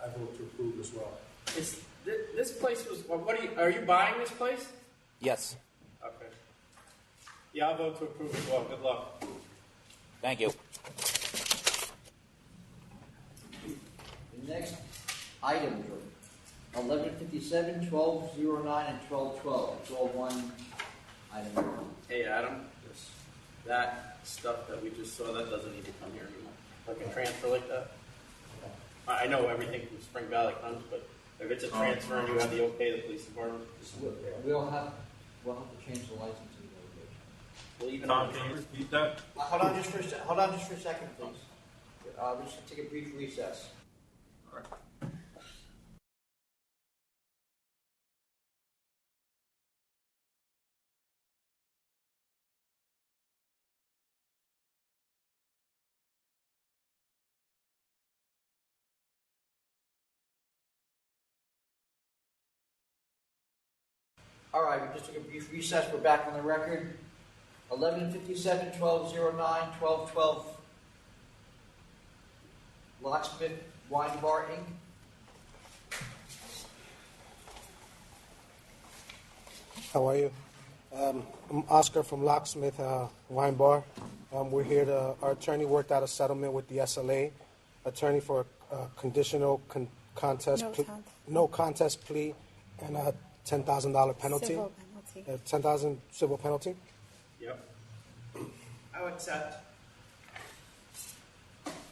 I vote to approve as well. This place was. What are you buying this place? Yes. Okay. Yeah, I'll vote to approve as well. Good luck. Thank you. The next items are 1157, 1209, and 1212. It's all one item. Hey, Adam. That stuff that we just saw, that doesn't need to come here anymore. Like a transfer like that. I know everything from Spring Valley comes, but if it's a transfer and you have the okay, the police department. We'll have to change the licensing. Well, even Tom, can you repeat that? Hold on just for a second, please. We'll just take a brief recess. All right. All right, we just took a brief recess. We're back on the record. 1157, 1209, 1212. Locksmith Wine Bar, Inc. How are you? I'm Oscar from Locksmith Wine Bar. We're here to, our attorney worked out a settlement with the SLA, attorney for a conditional no contest plea and a $10,000 penalty. Civil penalty. $10,000 civil penalty. Yep. I'll accept.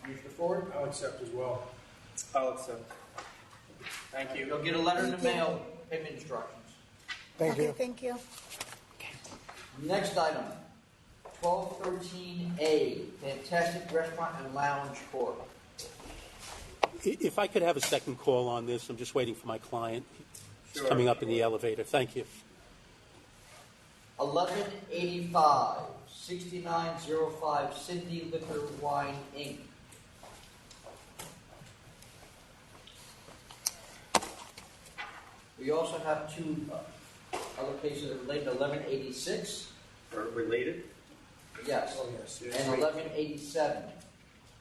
Mr. Ford? I'll accept as well. I'll accept. Thank you. You'll get a letter in the mail, payment instructions. Thank you. Thank you. Next item, 1213A, Fantastic Restaurant and Lounge Corp. If I could have a second call on this, I'm just waiting for my client. He's coming up in the elevator. Thank you. 1185, 6905 Cindy Liquor Wine, Inc. We also have two other cases that relate to 1186. Are related? Yes. Oh, yes. And 1187.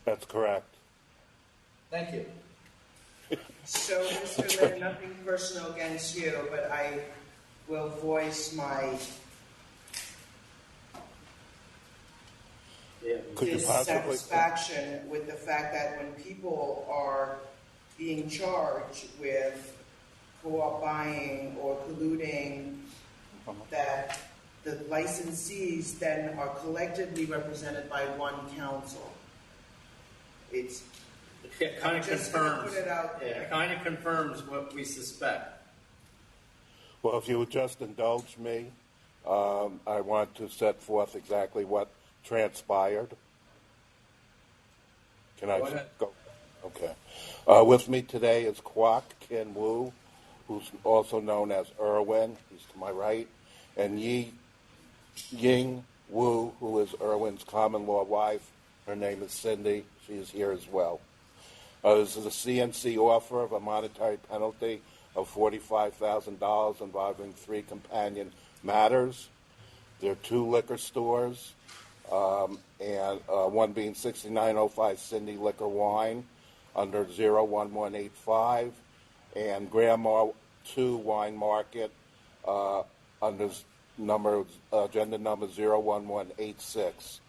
That's correct. Thank you. So, Mr. Lynn, nothing personal against you, but I will voice my dissatisfaction with the fact that when people are being charged with co-op buying or colluding, that the licensees then are collectively represented by one council. It kind of confirms. Put it out there. It kind of confirms what we suspect. Well, if you would just indulge me, I want to set forth exactly what transpired. Can I go? Okay. With me today is Kwok Kin Woo, who's also known as Irwin. He's to my right. And Ying Wu, who is Irwin's common-law wife. Her name is Cindy. She is here as well. This is a CNC offer of a monetary penalty of $45,000 involving 3 companion matters. There are 2 liquor stores, and one being 6905 Cindy Liquor Wine under 01185, and Grandma 2 Wine Market under agenda number 01186.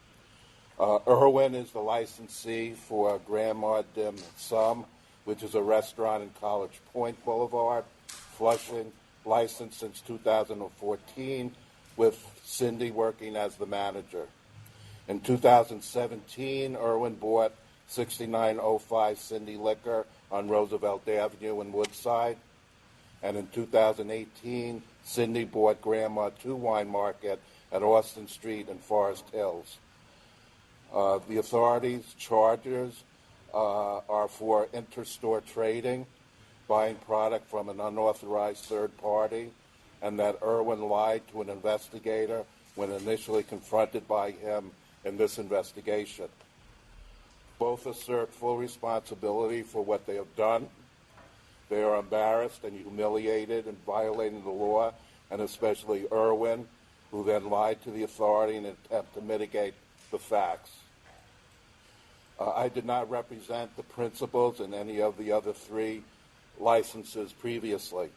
Irwin is the licensee for Grandma Dim Sum, which is a restaurant in College Point Boulevard, Flushing, licensed since 2014, with Cindy working as the manager. In 2017, Irwin bought 6905 Cindy Liquor on Roosevelt Avenue in Woodside. And in 2018, Cindy bought Grandma 2 Wine Market at Austin Street in Forest Hills. The authorities' charges are for interstore trading, buying product from an unauthorized third party, and that Irwin lied to an investigator when initially confronted by him in this investigation. Both assert full responsibility for what they have done. They are embarrassed and humiliated in violating the law, and especially Irwin, who then lied to the authority in an attempt to mitigate the facts. I did not represent the principals in any of the other 3 licenses previously.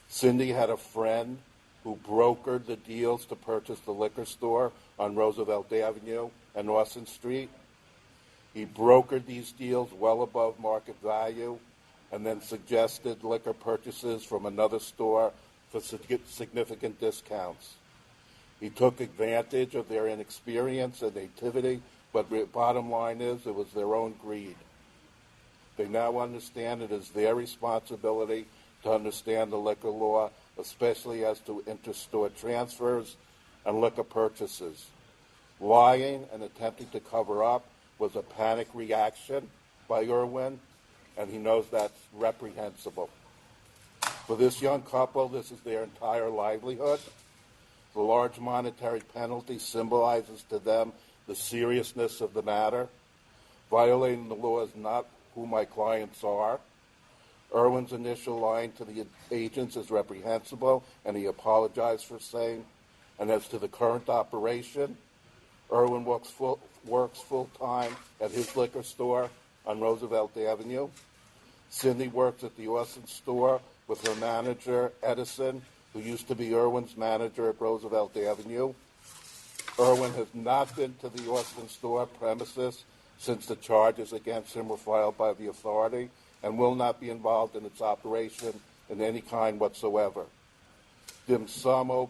Cindy had a friend who brokered the deals to purchase the liquor store on Roosevelt Avenue and Austin Street. He brokered these deals well above market value and then suggested liquor purchases from another store for significant discounts. He took advantage of their inexperience and naivety, but the bottom line is it was their own greed. They now understand it is their responsibility to understand the liquor law, especially as to interstore transfers and liquor purchases. Lying and attempting to cover up was a panic reaction by Irwin, and he knows that's reprehensible. For this young couple, this is their entire livelihood. The large monetary penalty symbolizes to them the seriousness of the matter. Violating the law is not who my clients are. Irwin's initial lying to the agents is reprehensible, and he apologized for saying. And as to the current operation, Irwin works full-time at his liquor store on Roosevelt Avenue. Cindy works at the Austin store with her manager, Edison, who used to be Irwin's manager at Roosevelt Avenue. Irwin has not been to the Austin store premises since the charges against him were filed by the authority and will not be involved in its operation in any kind whatsoever. Dim Sum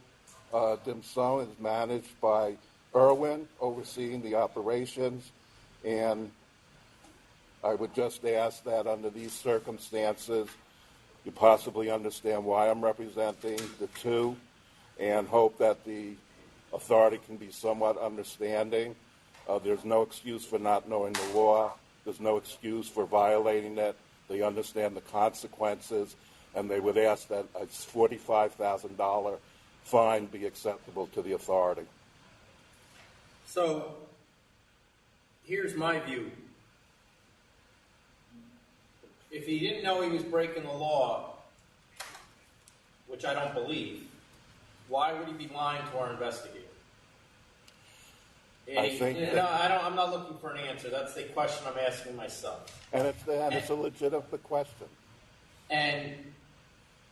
is managed by Irwin, overseeing the operations, and I would just ask that under these circumstances, you possibly understand why I'm representing the 2 and hope that the authority can be somewhat understanding. There's no excuse for not knowing the law, There's no excuse for violating it. They understand the consequences, and they would ask that a $45,000 fine be acceptable to the authority. So, here's my view. If he didn't know he was breaking the law, which I don't believe, why would he be lying to our investigator? I'm not looking for an answer. That's the question I'm asking myself. And it's a legitimate question. And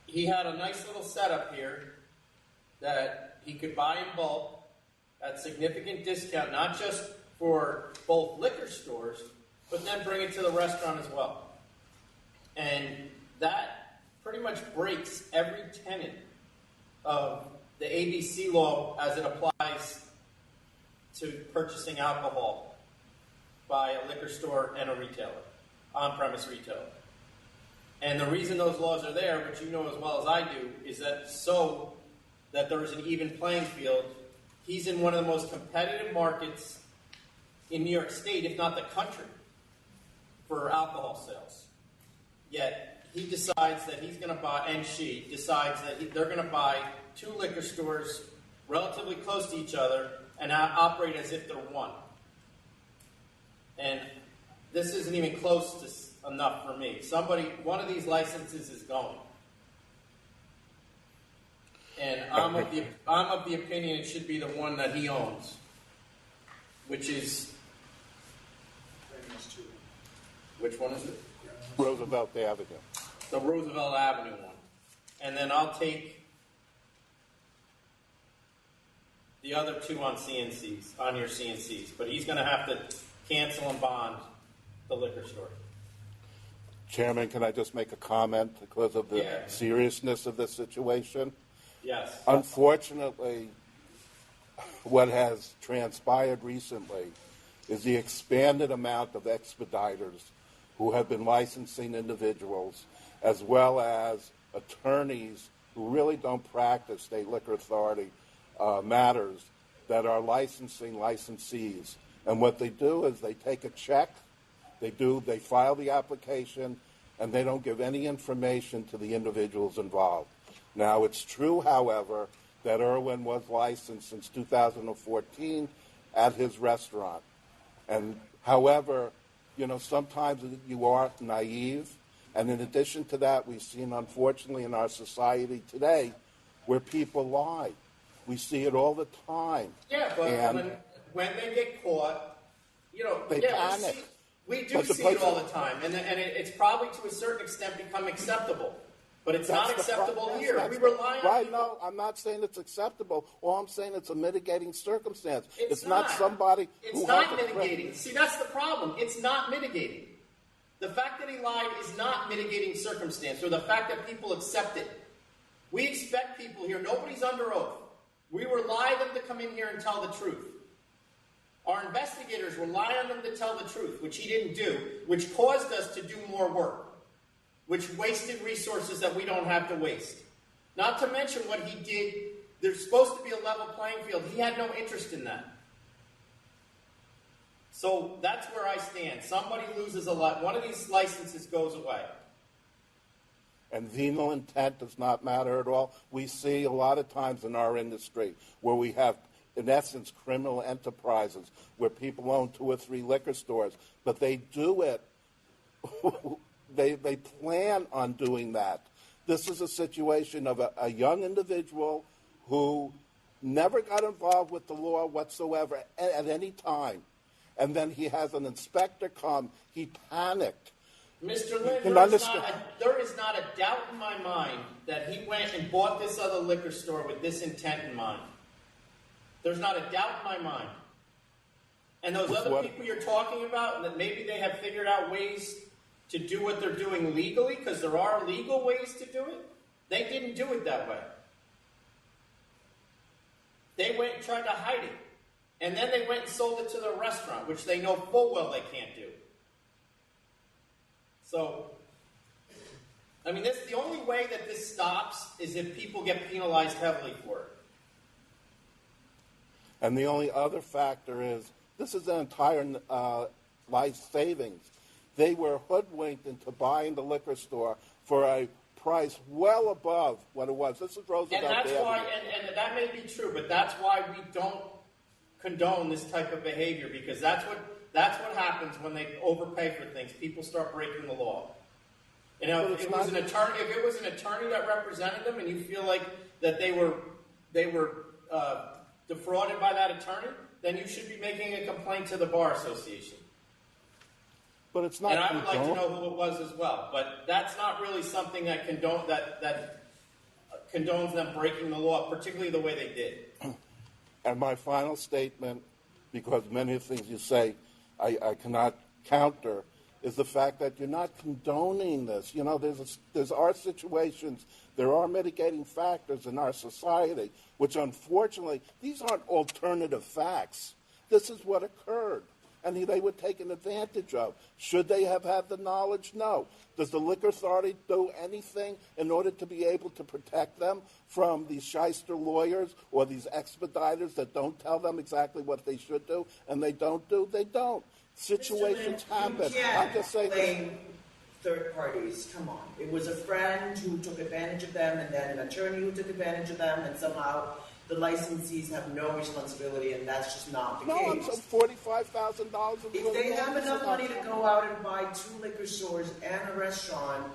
he had a nice little setup here that he could buy in bulk at significant discount, not just for both liquor stores, but then bring it to the restaurant as well. And that pretty much breaks every tenet of the ABC law as it applies to purchasing alcohol by a liquor store and a retailer, on-premise retailer. And the reason those laws are there, which you know as well as I do, is that so that there is an even playing field. He's in one of the most competitive markets in New York State, if not the country, for alcohol sales. Yet he decides that he's going to buy, and she decides that they're going to buy two liquor stores relatively close to each other and operate as if they're one. And this isn't even close to enough for me. One of these licenses is going. And I'm of the opinion it should be the one that he owns, which is, which one is it? Roosevelt Avenue. The Roosevelt Avenue one. And then I'll take the other two on CNCs, on your CNCs. But he's going to have to cancel and bond the liquor store. Chairman, can I just make a comment because of the seriousness of this situation? Yes. Unfortunately, what has transpired recently is the expanded amount of expediters who have been licensing individuals, as well as attorneys who really don't practice state liquor authority matters, that are licensing licensees. And what they do is they take a check, they file the application, and they don't give any information to the individuals involved. Now, it's true, however, that Irwin was licensed since 2014 at his restaurant. And, however, sometimes you are naive. And in addition to that, we've seen, unfortunately, in our society today, where people lie. We see it all the time. Yeah, but when they get caught, they panic. We do see it all the time. And it's probably to a certain extent become acceptable. But it's not acceptable here. We rely on people. No, I'm not saying it's acceptable. All I'm saying it's a mitigating circumstance. It's not somebody who... It's not mitigating. See, that's the problem. It's not mitigating. The fact that he lied is not mitigating circumstance, or the fact that people accept it. We expect people here. Nobody's under oath. We rely on them to come in here and tell the truth. Our investigators rely on them to tell the truth, which he didn't do, which caused us to do more work, which wasted resources that we don't have to waste. Not to mention what he did. There's supposed to be a level playing field. He had no interest in that. So that's where I stand. Somebody loses a lot. One of these licenses goes away. And venal intent does not matter at all. We see a lot of times in our industry where we have, in essence, criminal enterprises where people own 2 or 3 liquor stores, but they do it. They plan on doing that. This is a situation of a young individual who never got involved with the law whatsoever at any time. And then he has an inspector come. He panicked. Mr. Lynn, there is not a doubt in my mind that he went and bought this other liquor store with this intent in mind. There's not a doubt in my mind. And those other people you're talking about, that maybe they have figured out ways to do what they're doing legally, because there are legal ways to do it, they didn't do it that way. They went and tried to hide it. And then they went and sold it to the restaurant, which they know full well they can't do. So, I mean, the only way that this stops is if people get penalized heavily for it. And the only other factor is, this is an entire life savings. they were hoodwinked into buying the liquor store for a price well above what it was. This is Roosevelt And that's Avenue. why, and that may be true, but that's why we don't condone this type of behavior, because that's what happens when they overpay for things. People start breaking the law. You know, if it was an attorney that represented them, and you feel like that they were defrauded by that attorney, then you should be making a complaint to the Bar Association. But it's not. And I would like to know who it was as well. But that's not really something that condones them breaking the law, particularly the way they did. And my final statement, because many of the things you say I cannot counter, is the fact that you're not condoning this. You know, there's our situations, there are mitigating factors in our society, which unfortunately, these aren't alternative facts. This is what occurred, and they were taken advantage of. Should they have had the knowledge? No. Does the Liquor Authority do anything in order to be able to protect them from these shyster lawyers or these expediters that don't tell them exactly what they should do, and they don't do? They don't. Situations happen. I'm just saying. Blame third parties. Come on. It was a friend who took advantage of them, and then an attorney who took advantage of them, and somehow the licensees have no responsibility, and that's just not the case. No, $45,000. If they have enough money to go out and buy 2 liquor stores and a restaurant,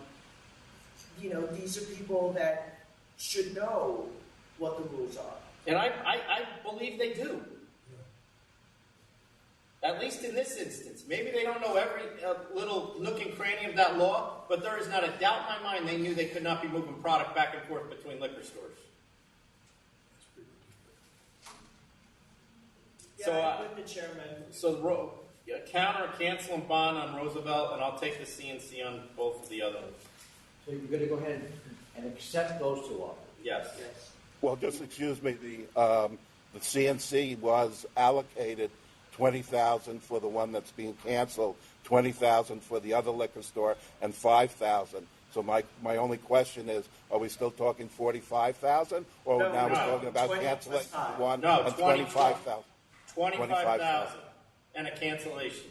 you know, these are people that should know what the rules are. And I believe they do. At least in this instance. Maybe they don't know every little nook and cranny of that law, but there is not a doubt in my mind they knew they could not be moving product back and forth between liquor stores. Yeah, I'm with the chairman. So counter, cancel, and bond on Roosevelt, and I'll take the CNC on both of the other ones. So you're going to go ahead and accept those 2 offers? Yes. Well, just excuse me. The CNC was allocated $20,000 for the one that's being canceled, $20,000 for the other liquor store, and $5,000. So my only question is: are we still talking $45,000, or No, now no. we're talking about 20 canceling one No, and 20 $25,000? $25,000 and a cancellation.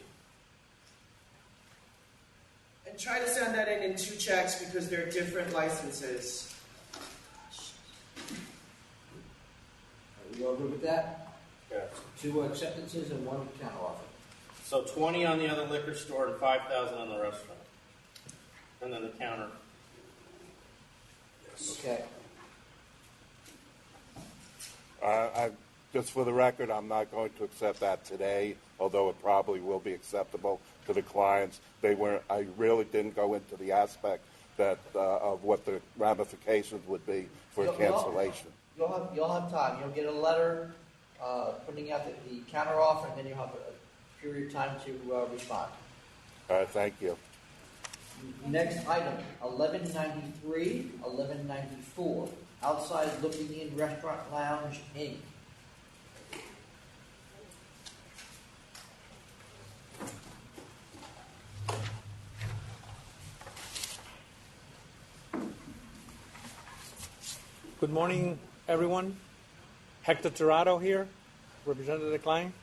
And try to send that in 2 checks because they're different licenses. Are we all good with that? Yeah. 2 acceptances and 1 counter offer. So 20 on the other liquor store and 5,000 on the restaurant. And then the counter. Okay. Just for the record, I'm not going to accept that today, although it probably will be acceptable to the clients. I really didn't go into the aspect that of what the ramifications would be for a cancellation. You'll have time. You'll get a letter putting out the counter offer, and then you'll have a period of time to respond. All right, thank you. Next item, 1193, 1194, Outside Looking In Restaurant Lounge, Inc. Good morning, everyone. Hector Tirado here, representing the client.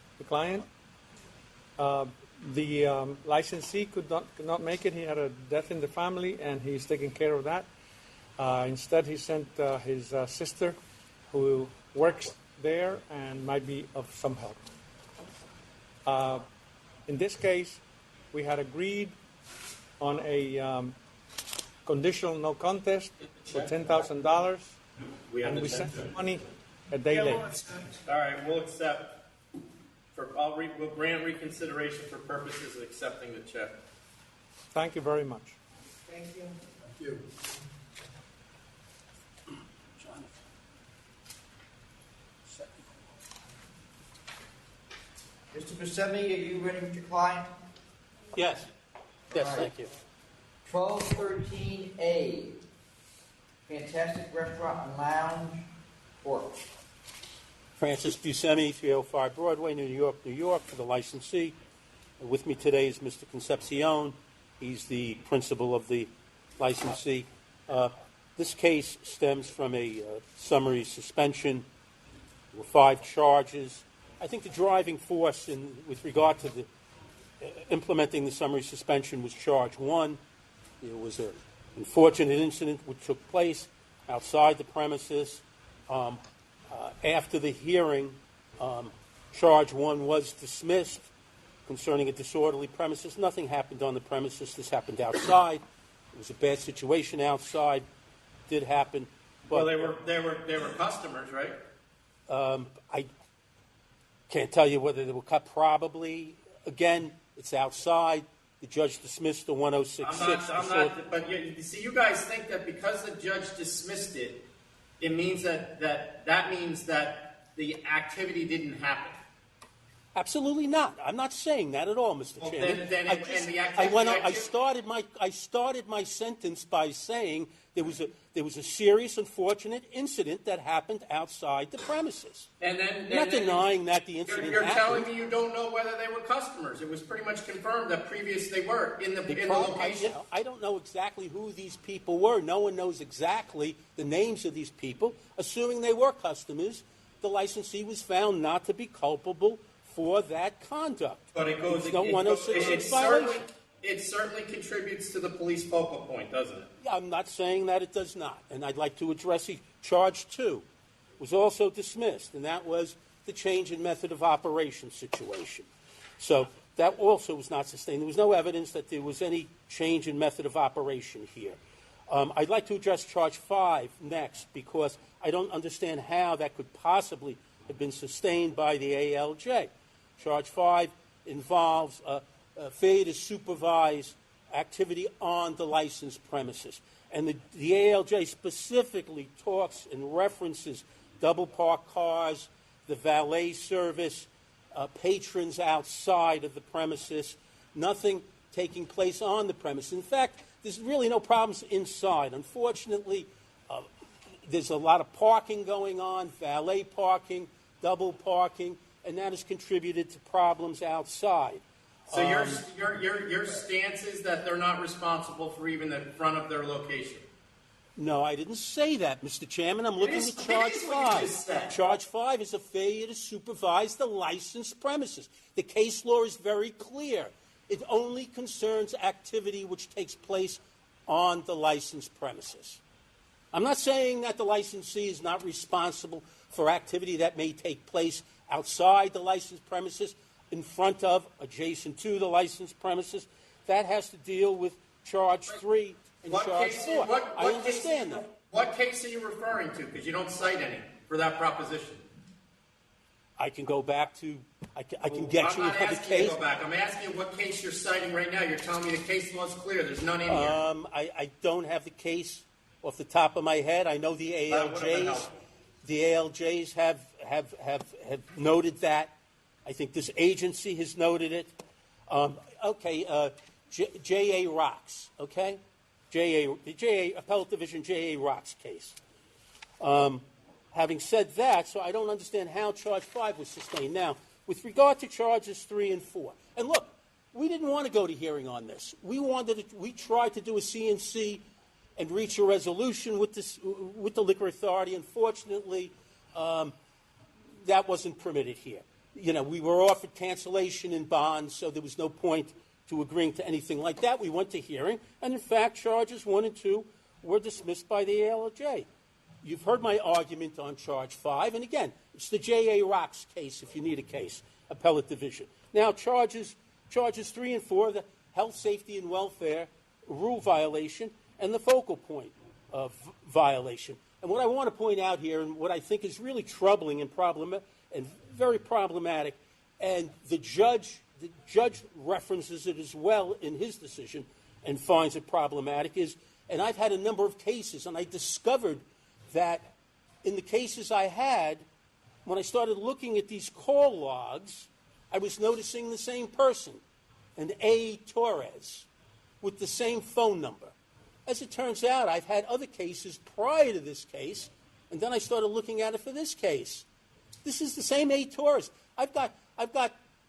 The licensee could not make it. He had a death in the family, and he's taking care of that. Instead, he sent his sister, who works there and might be of some help. In this case, we had agreed on a conditional no contest for $10,000, and we sent the money a day late. All right, we'll accept. We'll grant reconsideration for purposes of accepting the check. Thank you very much. Thank you. Thank you. Mr. Buscemi, are you ready with your client? Yes. Yes, All right. thank you. 1213A, Fantastic Restaurant and Lounge, Port. Francis Buscemi, 305 Broadway, New York, New York, for the licensee. With me today is Mr. Concepcion. He's the principal of the licensee. This case stems from a summary suspension. There were 5 charges. I think the driving force with regard to implementing the summary suspension was charge 1. It was an unfortunate incident which took place outside the premises. After the hearing, charge 1 was dismissed concerning a disorderly premises. Nothing happened on the premises. This happened outside. It was a bad situation outside. Did happen. But, well, they were customers, right? I can't tell you whether they were cut. Probably. Again, it's outside. The judge dismissed the 1066. But you see, you guys think that because the judge dismissed it, it means that means that the activity didn't happen. Absolutely not. I'm not saying that at all, Mr. Chairman. I started my sentence by saying there was a serious, unfortunate incident that happened outside the premises. I'm not denying that the incident You're happened. telling me you don't know whether they were customers. It was pretty much confirmed that previously they were in the location. I don't know exactly who these people were. No one knows exactly the names of these people. Assuming they were customers, the licensee was found not to be culpable for that conduct. But it goes. It's no 1066 violation. It certainly contributes to the police focal point, doesn't it? Yeah, I'm not saying that it does not. And I'd like to address charge 2 was also dismissed, and that was the change in method of operation situation. So that also was not sustained. There was no evidence that there was any change in method of operation here. I'd like to address charge 5 next, because I don't understand how that could possibly have been sustained by the ALJ. Charge 5 involves failure to supervise activity on the licensed premises. And the ALJ specifically talks and references double parked cars, the valet service, patrons outside of the premises, nothing taking place on the premises. In fact, there's really no problems inside. Unfortunately, there's a lot of parking going on, valet parking, double parking, and that has contributed to problems outside. So your stance is that they're not responsible for even the front of their location? No, I didn't say that, Mr. Chairman. I'm looking at charge 5. Charge 5 is a failure to supervise the licensed premises. The case law is very clear. It only concerns activity which takes place on the licensed premises. I'm not saying that the licensee is not responsible for activity that may take place outside the licensed premises, in front of, adjacent to the licensed premises. That has to deal with charge 3 and charge 4. I understand that. What case are you referring to? Because you don't cite any for that proposition. I can go back to, I can get you another case. I'm not asking you to go back. I'm asking you what case you're citing right now. You're telling me the case law is clear. There's none in here. I don't have the case off the top of my head. I know the ALJs have noted that. I think this agency has noted it. J.A. Rocks, okay? J.A. Appellate Division J.A. Rocks case. Having said that, so I don't understand how charge 5 was sustained. Now, with regard to charges 3 and 4, and look, we didn't want to go to hearing on this. We tried to do a CNC and reach a resolution with the Liquor Authority. Unfortunately, that wasn't permitted here. You know, we were offered cancellation in bonds, so there was no point to agreeing to anything like that. We went to hearing, and in fact, charges 1 and 2 were dismissed by the ALJ. You've heard my argument on charge 5, and again, it's the J.A. Rocks case, if you need a case, Appellate Division. Now, charges 3 and 4, the health, safety, and welfare rule violation, and the focal point of violation. And what I want to point out here, and what I think is really troubling and very problematic, and the judge references it as well in his decision and finds it problematic, is, and I've had a number of cases, and I discovered that in the cases I had, when I started looking at these call logs, I was noticing the same person, an A. Torres, with the same phone number. As it turns out, I've had other cases prior to this case, and then I started looking at it for this case. This is the same A. Torres. I've got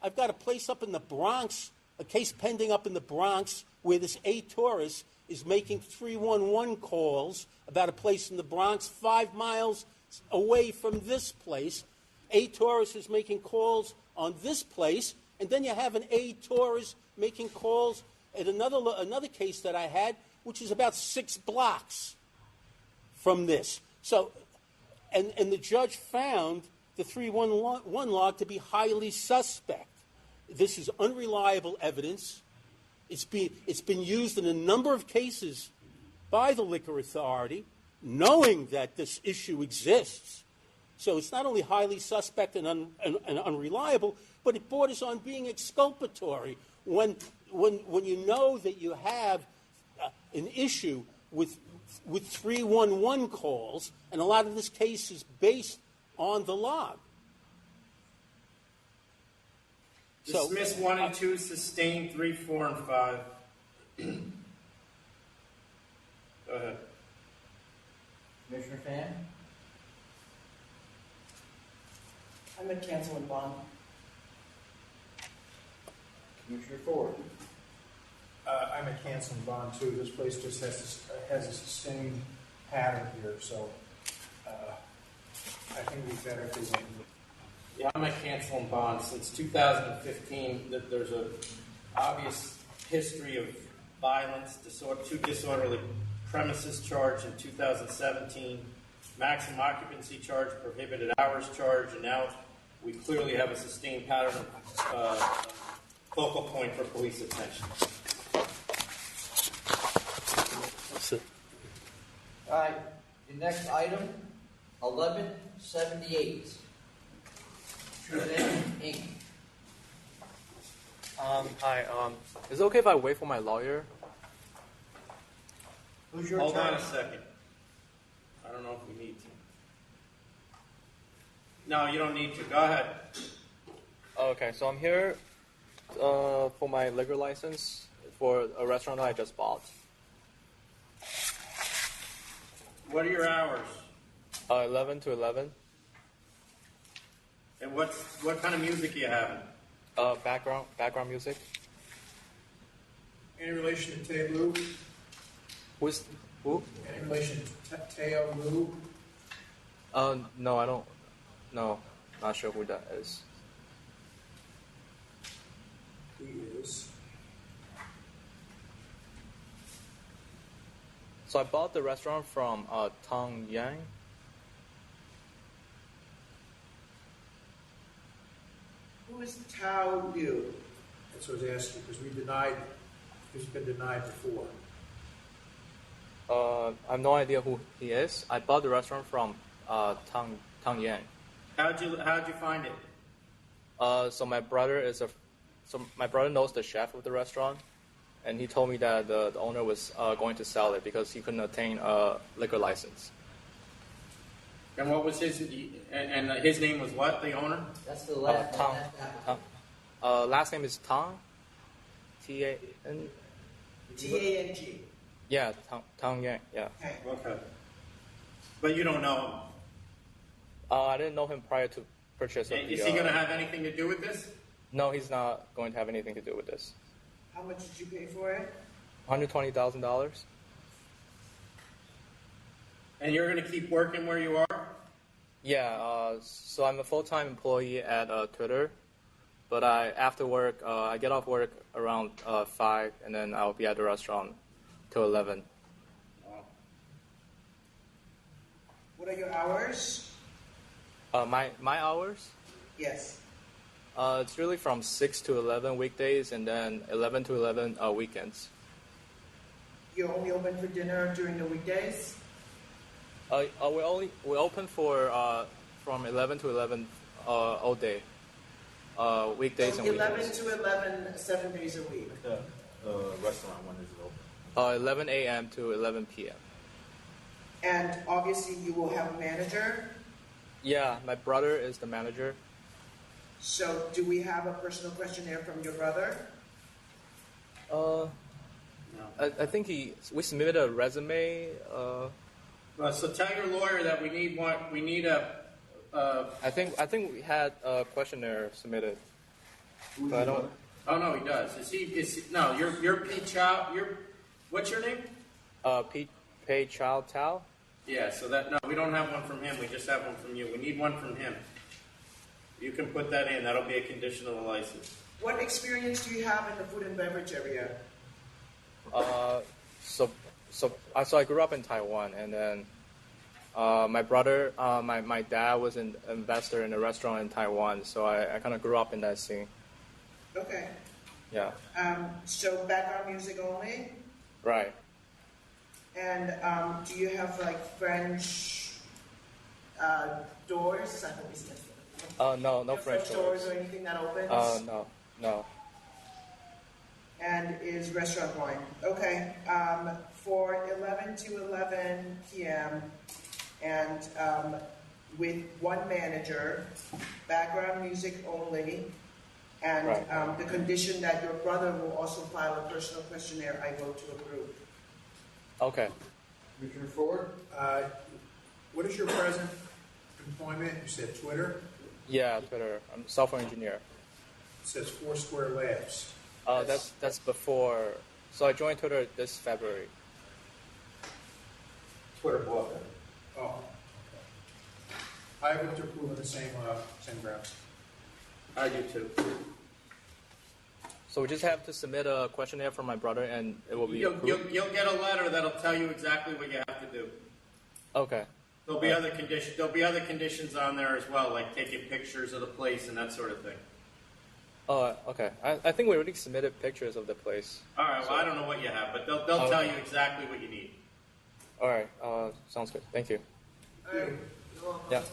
a place up in the Bronx, a case pending up in the Bronx, where this A. Torres is making 311 calls about a place in the Bronx 5 miles away from this place. A. Torres is making calls on this place, And then you have an A Torres making calls at another case that I had, which is about 6 blocks from this. So, and the judge found the 311 log to be highly suspect. This is unreliable evidence. It's been used in a number of cases by the Liquor Authority, knowing that this issue exists. So it's not only highly suspect and unreliable, but it borders on being exculpatory when you know that you have an issue with 311 calls, and a lot of this case is based on the log. Dismiss 1 and 2, sustain 3, 4, and 5. Go ahead. Commissioner Fan? I'm a cancel and bond. Commissioner Ford? I'm a cancel and bond too. This place just has a sustained pattern here, so I think it'd be better if we went. Yeah, I'm a cancel and bond. Since 2015, there's an obvious history of violence, two disorderly premises charge in 2017, maximum occupancy charge, prohibited hours charge, and now we clearly have a sustained pattern of focal point for police attention. All right, the next item, 1178. Trinidad Inc. Hi, is it okay if I wait for my lawyer? Who's your Hold on attorney? a second. I don't know if we need to. No, you don't need to. Go ahead. Okay, so I'm here for my liquor license for a restaurant that I just bought. What are your hours? 11 to 11. And what kind of music are you having? Background music. Any relation to Teo Lu? Who? Any relation to Teo Lu? No, I don't. No, not sure who that is. He is. So I bought the restaurant from Tang Yang. Who is Tao Liu? That's what I was asking, because he's been denied before. I have no idea who he is. I bought the restaurant from Tang Yang. How'd you find it? So my brother knows the chef of the restaurant, and he told me that the owner was going to sell it because he couldn't obtain a liquor license. And what was his name was what? The owner? That's the last Tang. Last name is Tang. T-A-N. T-A-N-G. Yeah, Tang Yang. Yeah. Okay. But you don't know him. I didn't know him prior to purchase of the. Is he going to have anything to do with this? No, he's not going to have anything to do with this. How much did you pay for it? $120,000. And you're going to keep working where you are? Yeah. So I'm a full-time employee at Twitter, but after work I get off work around 5, and then I'll be at the restaurant till 11. What are your hours? My hours? Yes. It's really from 6 to 11 weekdays, and then 11 to 11 weekends. You're only open for dinner during the weekdays? We're open for from 11 to 11 all day, weekdays and 11 weekends. to 11, 7 days a week. The restaurant, when is it open? 11 a.m. to 11 p.m. And obviously you will have a manager. Yeah, my brother is the manager. So do we have a personal questionnaire from your brother? I think we submitted a resume. So tell your lawyer that we need one. We need a. I think we had a questionnaire submitted. But I don't. Oh no, he does. Is he? No, you're Pete Chow. What's your name? Pete Pei Chow Tao. Yeah. So we don't have one from him. We just have one from you. We need one from him. You can put that in. That'll be a condition of the license. What experience do you have in the food and beverage area? So I grew up in Taiwan, and then my brother, my dad was an investor in a restaurant in Taiwan, so I kind of grew up in that scene. Okay. Yeah. So background music only? Right. And do you have like French doors? I hope it's No French doors or anything that opens? No. And is restaurant wine. Okay. For 11 to 11 p.m. and with one manager, background music only, and the condition that your brother will also file a personal questionnaire, I vote to approve. Okay. Commissioner Ford? What is your present employment? You said Twitter? Yeah, Twitter. I'm a software engineer. It says Foursquare Labs. That's before. So I joined Twitter this February. Twitter bought that. Oh. Okay. I vote to approve on the same grounds. I do too. So we just have to submit a questionnaire for my brother, and it will be approved? You'll get a letter that'll tell you exactly what you have to do. Okay. There'll be other conditions. There'll be other conditions on there as well, like taking pictures of the place and that sort of thing. Okay. I think we already submitted pictures of the place. All right. Well, I don't know what you have, but they'll tell you exactly what you need. All right. Sounds good. Thank you. Yeah.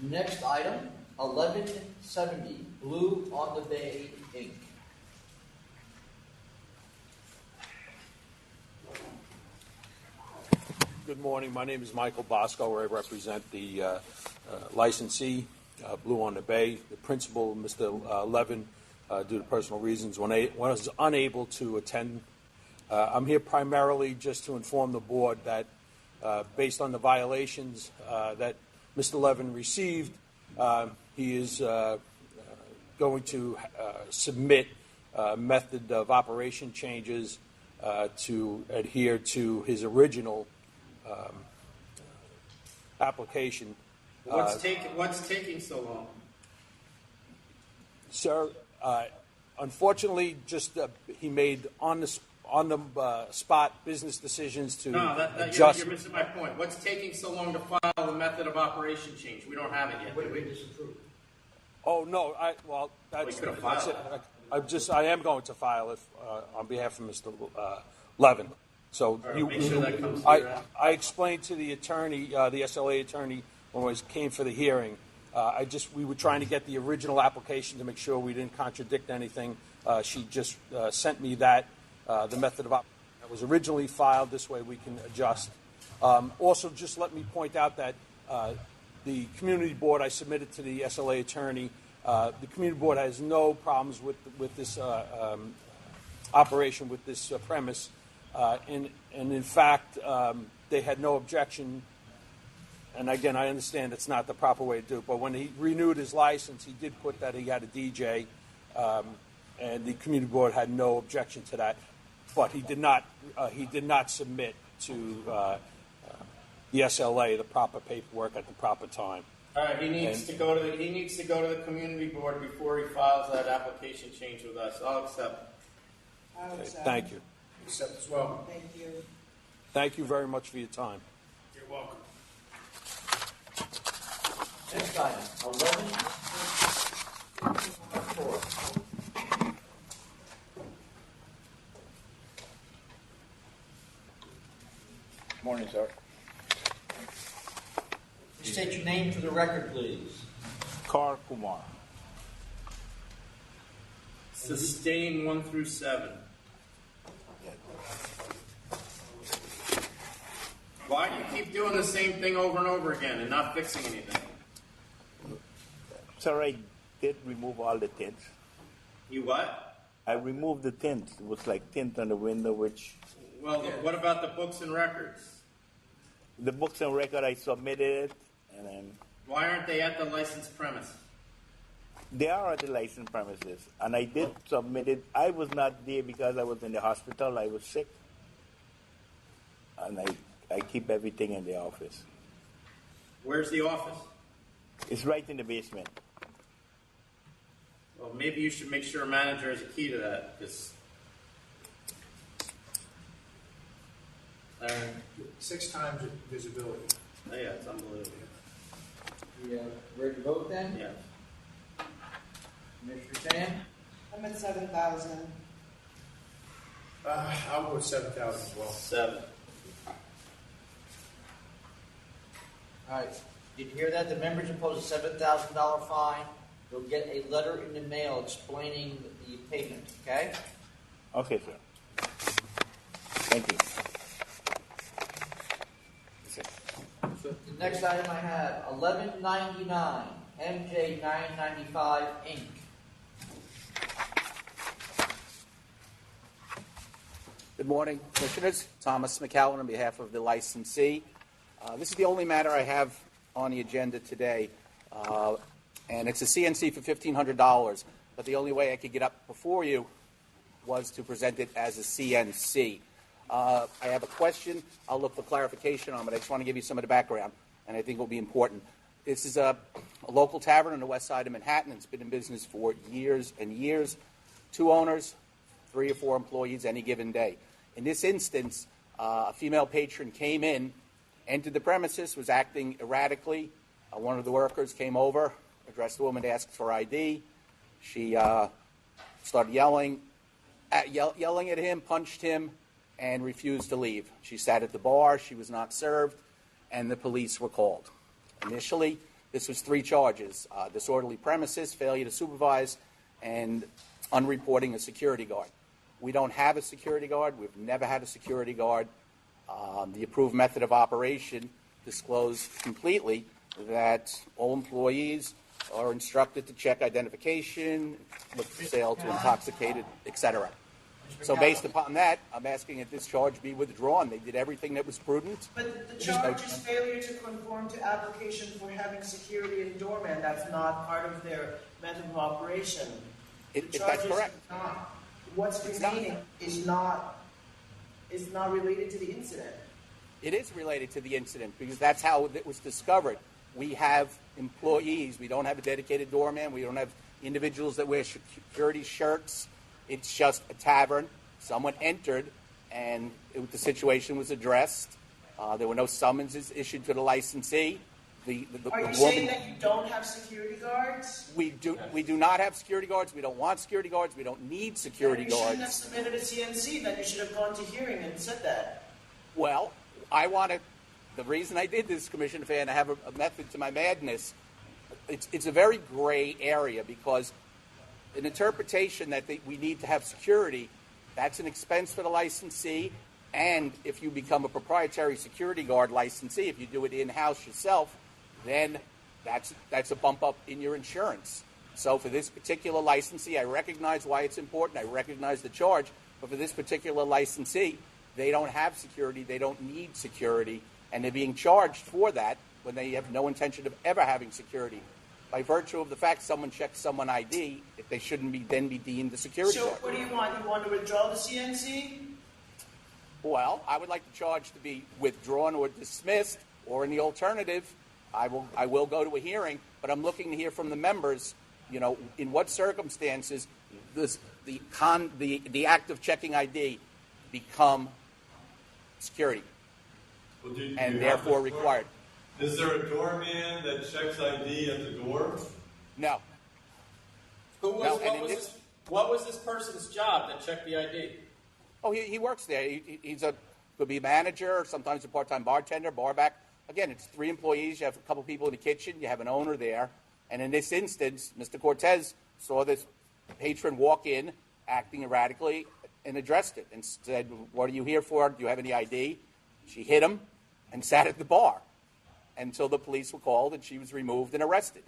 Next item, 1170, Blue on the Bay, Inc. Good morning. My name is Michael Bosco. I represent the licensee, Blue on the Bay. The principal, Mr. Levin, due to personal reasons, was unable to attend. I'm here primarily just to inform the board that based on the violations that Mr. Levin received, he is going to submit method of operation changes to adhere to his original application. What's taking so long? Sir, unfortunately, just he made on the spot business decisions to adjust. You're missing my point. What's taking so long to file the method of operation change? We don't have it yet. What did we disapprove? Oh no! That's it. I am going to file it on behalf of Mr. Levin. So I explained to the attorney, the SLA attorney, when we came for the hearing. We were trying to get the original application to make sure we didn't contradict anything. She just sent me that the method of operation that was originally filed. This way we can adjust. Also, just let me point out that the community board I submitted to the SLA attorney. The community board has no problems with this operation, with this premise. And in fact, they had no objection. And again, I understand it's not the proper way to do it. But when he renewed his license, he did put that he had a DJ, and the community board had no objection to that. But he did not submit to the SLA the proper paperwork at the proper time. All right, he needs to go to the community board before he files that application change with us. I'll accept. Thank you. Accept as well. Thank you. Thank you very much for your time. You're welcome. Next item, 1174. Morning, sir. State your name for the record, please. Kar Kumar. Sustain 1 through 7. Why do you keep doing the same thing over and over again and not fixing anything? Sir, I did remove all the tints. You what? I removed the tint. It was like tint on the window, which... Well, what about the books and records? The books and record, I submitted it, and then... Why aren't they at the licensed premise? They are at the licensed premises, and I did submit it. I was not there because I was in the hospital. I was sick, and I keep everything in the office. Where's the office? It's right in the basement. Well, maybe you should make sure a manager is a key to that, because 6 times visibility. Oh, yeah, it's unbelievable. We ready to vote then? Yeah. Commissioner Fan? I'm at 7,000. I'll go with 7,000 as well. 7. All right. Did you hear that? The members impose a $7,000 fine. You'll get a letter in the mail explaining the payment, okay? Okay, sir. Thank you. So the next item I have, 1199, MJ 995, Inc. Good morning, Commissioners. Thomas McCowan on behalf of the licensee. This is the only matter I have on the agenda today, and it's a CNC for $1,500, but the only way I could get up before you was to present it as a CNC. I have a question. I'll look for clarification on it. I just want to give you some of the background, and I think it will be important. This is a local tavern on the west side of Manhattan. It's been in business for years and years. 2 owners, 3 or 4 employees any given day. In this instance, a female patron came in, entered the premises, was acting erratically. One of the workers came over, addressed the woman, asked for ID. She started yelling at him, punched him, and refused to leave. She sat at the bar. She was not served, and the police were called. Initially, this was 3 charges: disorderly premises, failure to supervise, and unreporting a security guard. We don't have a security guard. We've never had a security guard. The approved method of operation disclosed completely that all employees are instructed to check identification, look for sale to intoxicated, etc. So based upon that, I'm asking that this charge be withdrawn. They did everything that was prudent. But the charge is failure to conform to application for having security and doorman. That's not part of their method of operation. That's correct. What's remaining is not related to the incident. It is related to the incident because that's how it was discovered. We have employees. We don't have a dedicated doorman. We don't have individuals that wear security shirts. It's just a tavern. Someone entered, and the situation was addressed. There were no summonses issued to the licensee. Are you saying that you don't have security guards? We do not have security guards. We don't want security guards. We don't need security guards. You shouldn't have submitted a CNC. Then you should have gone to hearing and said that. Well, the reason I did this, Commissioner Fan, I have a method to my madness. It's a very gray area because an interpretation that we need to have security, that's an expense for the licensee. And if you become a proprietary security guard licensee, if you do it in-house yourself, then that's a bump up in your insurance. So for this particular licensee, I recognize why it's important. I recognize the charge. But for this particular licensee, they don't have security. They don't need security. And they're being charged for that when they have no intention of ever having security. By virtue of the fact someone checks someone ID, if they shouldn't then be deemed a security guard. So what do you want? You want to withdraw the CNC? Well, I would like the charge to be withdrawn or dismissed, or in the alternative, I will go to a hearing. But I'm looking to hear from the members, in what circumstances does the act of checking ID become security, and therefore required. Is there a doorman that checks ID at the door? No. What was this person's job that checked the ID? Oh, he works there. Could be a manager, sometimes a part-time bartender, barback. Again, it's 3 employees. You have a couple people in the kitchen. You have an owner there. And in this instance, Mr. Cortez saw this patron walk in, acting erratically, and addressed it and said, "What are you here for? Do you have any ID?" She hit him and sat at the bar until the police were called and she was removed and arrested.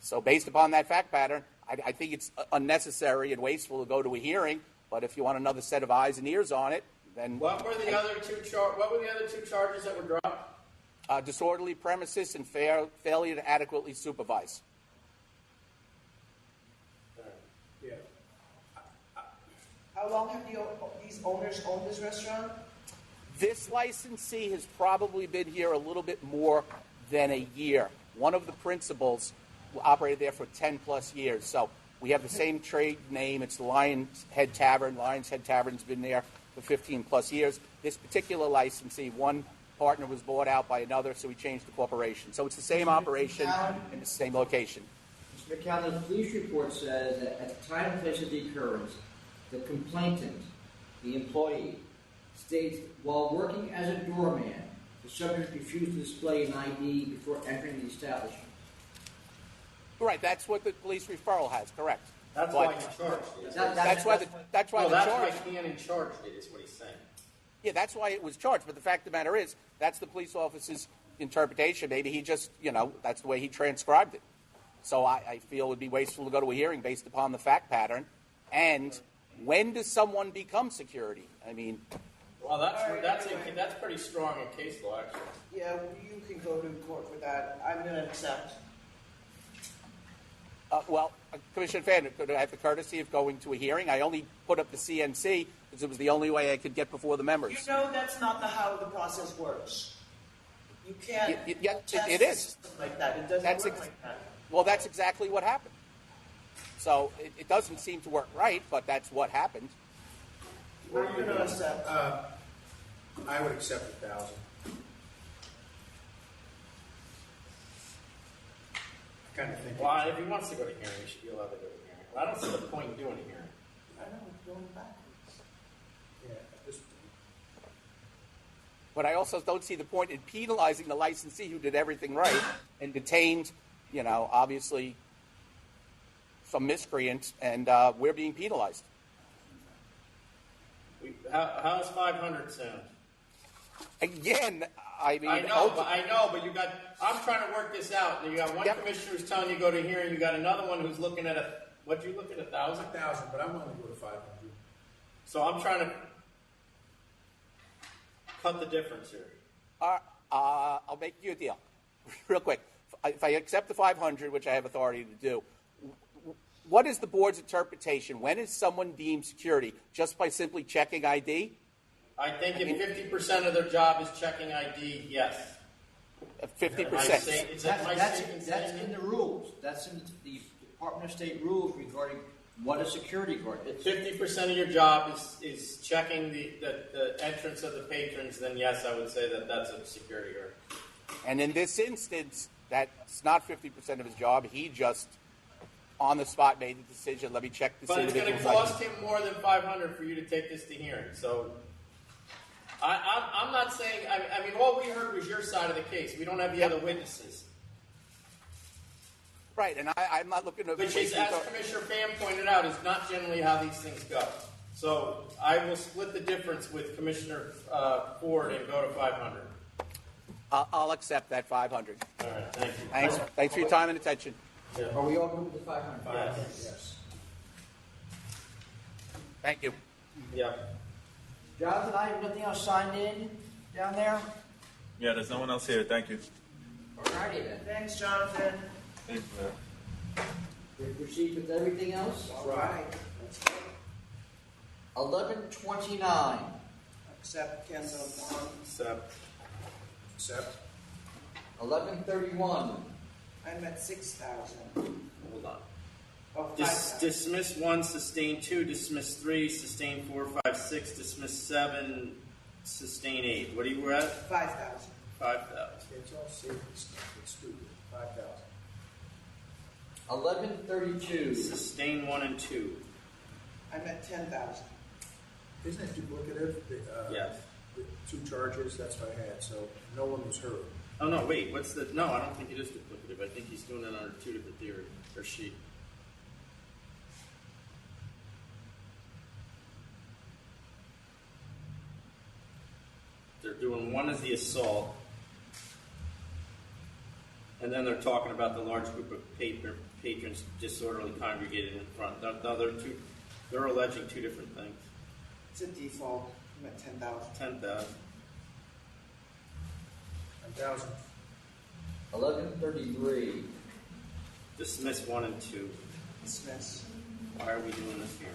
So based upon that fact pattern, I think it's unnecessary and wasteful to go to a hearing. But if you want another set of eyes and ears on it, then What were the other 2 charges that were dropped? Disorderly premises and failure to adequately supervise. Yeah. How long have these owners owned this restaurant? This licensee has probably been here a little bit more than a year. One of the principals operated there for 10 plus years. So We have the same trade name. It's the Lion's Head Tavern. Lion's Head Tavern's been there for 15 plus years. This particular licensee, one partner was bought out by another, so we changed the corporation. So it's the same operation in the same location. Mr. McCallum, the police report says that at the time and place of the occurrence, the complainant, the employee, states while working as a doorman, the subject refused to display an ID before entering the establishment. Right, that's what the police referral has, correct. That's why he charged it. That's why the charge. Why Cannon charged it, is what he's saying. Yeah, that's why it was charged. But the fact of the matter is, that's the police officer's interpretation. Maybe he just, that's the way he transcribed it. So I feel it would be wasteful to go to a hearing based upon the fact pattern. And when does someone become security? I mean, well, that's pretty strong in case law, actually. Yeah, you can go to court for that. I'm going to accept. Commissioner Fan, could I have the courtesy of going to a hearing? I only put up the CNC because it was the only way I could get before the members. You know that's not how the process works. You can't test it is. like that. It doesn't work like that. Well, that's exactly what happened. So it doesn't seem to work right, but that's what happened. What are you going to accept? I would accept 1,000. Kind of think. Well, if he wants to go to hearing, he should be allowed to go to hearing. Well, I don't see the point in doing a hearing. I know, going backwards. Yeah, but I also don't see the point in penalizing the licensee who did everything right and detained, obviously some miscreant, and we're being penalized. How does 500 sound? Again, I mean, I know, but you got. I'm trying to work this out. You got one commissioner who's telling you to go to hearing. You got another one who's looking at what you look at 1,000? 1,000, but I'm willing to go to 500. So I'm trying to cut the difference here. I'll make you a deal, real quick. If I accept the 500, which I have authority to do, what is the board's interpretation? When is someone deemed security? Just by simply checking ID? I think if 50% of their job is checking ID, yes. 50%. That's in the rules. That's in the Department of State rules regarding what a security guard is. 50% of your job is checking the entrance of the patrons, then yes, I would say that that's a security guard. And in this instance, that's not 50% of his job. He just, on the spot, made the decision, let me check this individual. But it's going to cost him more than $500 for you to take this to hearing. So I'm not saying, I mean, all we heard was your side of the case. We don't have the other witnesses. Right, and I'm not looking to... Which is, as Commissioner Pham pointed out, is not generally how these things go. So I will split the difference with Commissioner Ford and go to 500. I'll accept that 500. All right, thank you. Thanks for your time and attention. Yeah. Are we all good with the 500? Yes. Thank you. Yeah. Jonathan, I have nothing else signed in down there? Yeah, there's no one else here. Thank you. All righty then. Thanks, Jonathan. Thanks, We proceed with everything else? All right. 1129. Accept Kendall Bond. Accept. 1131. I'm at 6,000. Hold on. Oh, Dismiss 1, sustain 2, dismiss 3, sustain 4, 5, 6, dismiss 7, sustain 8. What are you at? 5,000. 5,000. It's all safety stuff. It's stupid. 5,000. 1132. Sustain 1 and 2. I'm at 10,000. Isn't it duplicative? Yes. The two charges, that's what I had, so no one was hurt. Oh, no, wait. What's the... No, I don't think it is duplicative. I think he's doing it under two different theories. Or sheet. They're doing one as the assault, and then they're talking about the large group of patrons disorderly congregated in front. No, they're alleging two different things. It's a default. I'm at 10,000. 10,000. 10,000. 1133. Dismiss 1 and 2. Dismiss. Why are we doing this here?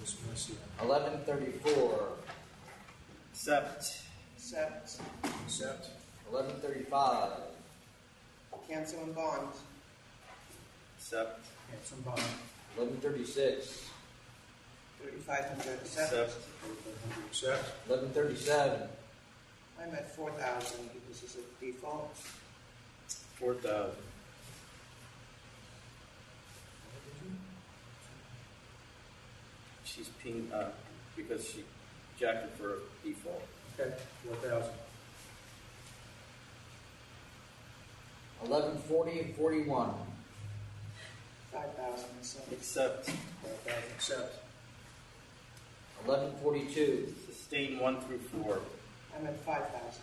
Dismiss, yeah. 1134. Accept. Accept. Accept. 1135. Cancel and bond. Accept. Cancel bond. 1136. 3,500, accept. Accept. 1137. I'm at 4,000 because it's a default. 4,000. She's ping because she jacked it for default. Okay, 4,000. 1140 and 41. 5,000, accept. Accept. 5,000, accept. 1142. Sustain 1 through 4. I'm at 5,000.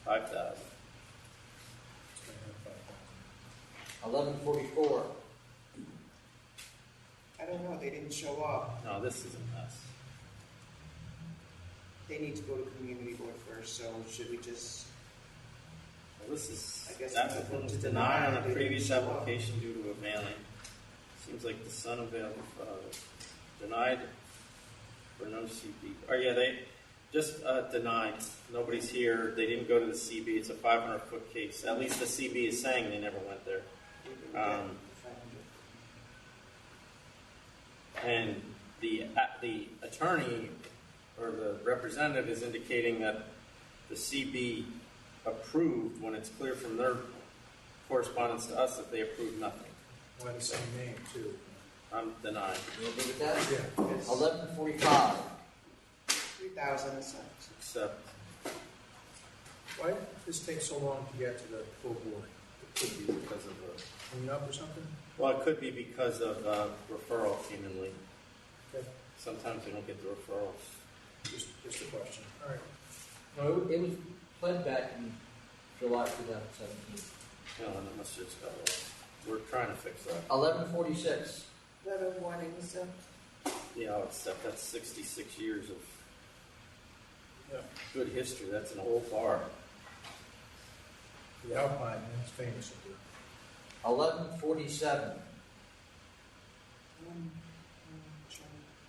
5,000. 1144. I don't know, they didn't show up. No, this is a mess. They need to go to community board first, so should we just, Well, this is I guess applicant was to denied on a deny, they previous didn't show up. application due to a mailing. Seems like the son of the father. Denied for no CB. Oh yeah, they just denied. Nobody's here. They didn't go to the CB. It's a 500-foot case. At least the CB is saying they never went there. And the attorney or the representative is indicating that the CB approved when it's clear from their correspondence to us that they approved nothing. Why the same name, too? I'm denying. You agree with that? Yeah. 1145. 3,000, accept. Except Why did this take so long to get to the full board? it could be because of Clean up or something? well, it could be because of referral came in late. Okay, Sometimes they don't get the referrals. just a question. All right. No, it was pled back in July 2017. No, and it must have just got lost. We're trying to fix that. 1146. Letter of warning, accept. Yeah, I'll accept that's 66 years of Yeah. good history. That's an old bar. The Alpine, that's famous up there. 1147.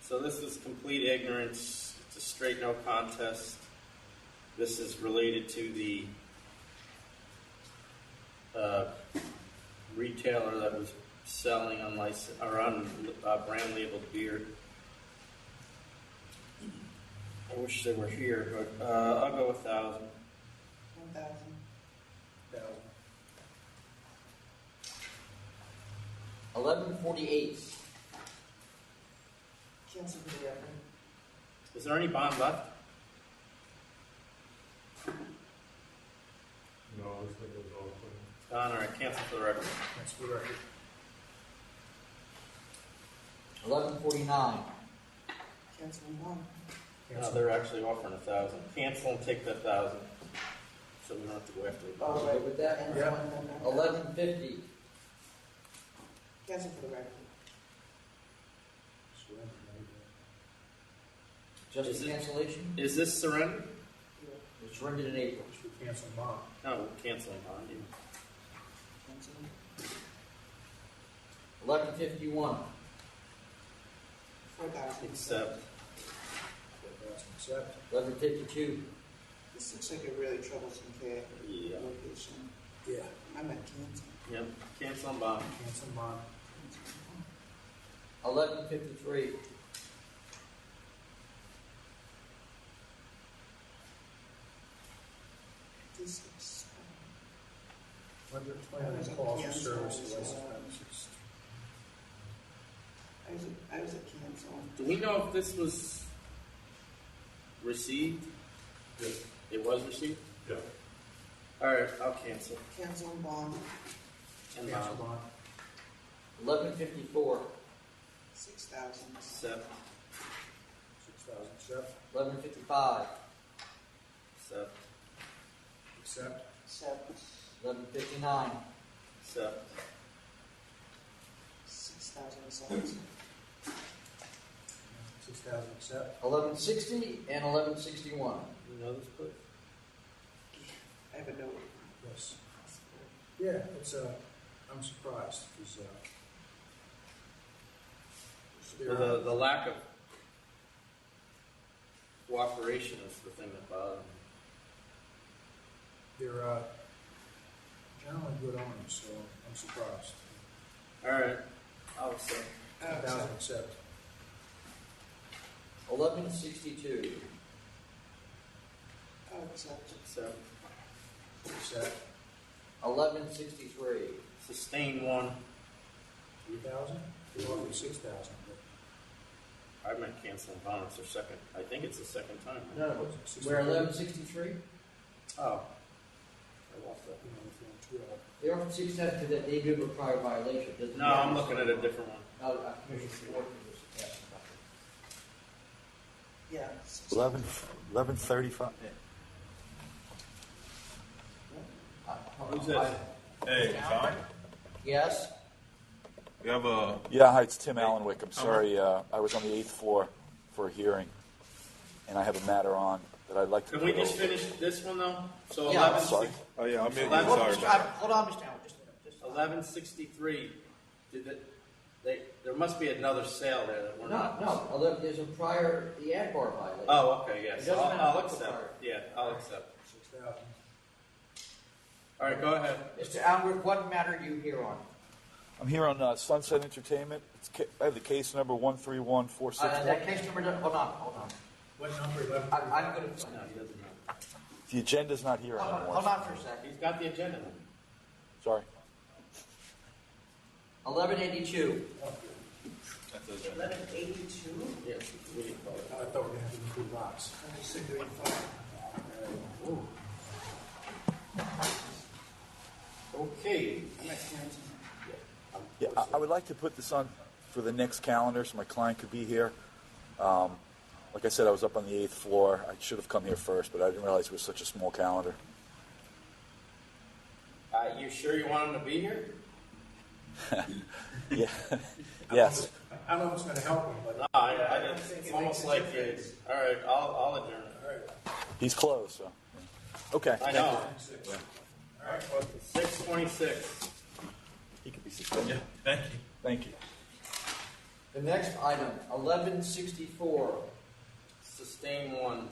So this is complete ignorance. It's a straight no contest. This is related to the retailer that was selling unlicensed or brand labeled beer. I wish they were here, but I'll go 1,000. 1,000. 1148. Cancel for the record. Is there any bond left? No, this thing was all clean. All right, cancel for the record. That's for the record. 1149. Cancel and bond. No, they're actually offering 1,000. Cancel and take that 1,000, so we don't have to go after the bond. Oh, right. With that? Yeah. 1150. Cancel for the record. Just Is a it- cancellation? Is this surrender? It was surrendered in April. Should we cancel bond? No, we're canceling bond. Yeah. Cancel. 1151. 4,000. Accept. 4,000, accept. 1152. This looks like a really troublesome Yeah. location. Yeah. I'm at cancel. Yep. Cancel and bond. Cancel bond. 1153. This is. Under plan and calls for service to licensed premises. I was at cancel. Do we know if this was received? Yes. It was received? Yeah. All right, I'll cancel. Cancel and bond. And Cancel bond. bond. 1154. 6,000. Accept. 6,000, accept. 1155. Accept. Accept. Accept. 1159. Accept. 6,000, accept. 6,000, accept. 1160 and 1161. You know this place? I have a note. Yes. Yeah, it's I'm surprised because The lack of cooperation is the thing that bothers me. they're generally good owners, so I'm surprised. All right, I'll accept. 10,000 accept. 1162. Accept. Accept. 1163. Sustain one. 3,000? We offered 6,000. I meant canceling bonus or second. I think it's the second time. No, we're 1163. Oh. I lost that. They offered 6,000 because they do have a prior violation. Doesn't No, matter. I'm looking at a different one. Commissioner Ford was asking about Yeah. 11:35. Who's this? Hey, Tom? Yes? We have a... Yeah, hi, it's Tim Allenwick. I'm sorry, I was on the 8th floor for a hearing, and I have a matter on that I'd like to... Can we just finish this one, though? So Yeah, 11... sorry. Oh, yeah, I'm sorry. Hold on, Mr. Allen. Just 1163. There must be another sale there that we're not... No, there's a prior, the ad bar violation. Oh, okay, yes. It doesn't matter I'll what the accept. prior. Yeah, I'll accept. 6,000. All right, go ahead. Mr. Allen, what matter are you here on? I'm here on Sunset Entertainment. I have the case number 131461. That case number, hold on. What number? 11? I'm going to... No, he doesn't know. The agenda's not here anymore. Hold on for a second. He's got the agenda. Sorry. 1182. 1182? Yes, we didn't call it. I thought we were going to have to include lots. Okay. Yeah, I would like to put this on for the next calendar so my client could be here. Like I said, I was up on the 8th floor. I should have come here first, but I didn't realize it was such a small calendar. You sure you want him to be here? Yeah. Yes. I don't know if it's going to help him, but... No, it's almost like it's... All right, I'll adjourn. All right. He's closed, so. Okay. I thank know. you. All right, 626. He could be suspended. Thank you. Thank you. The next item, 1164. Sustain one.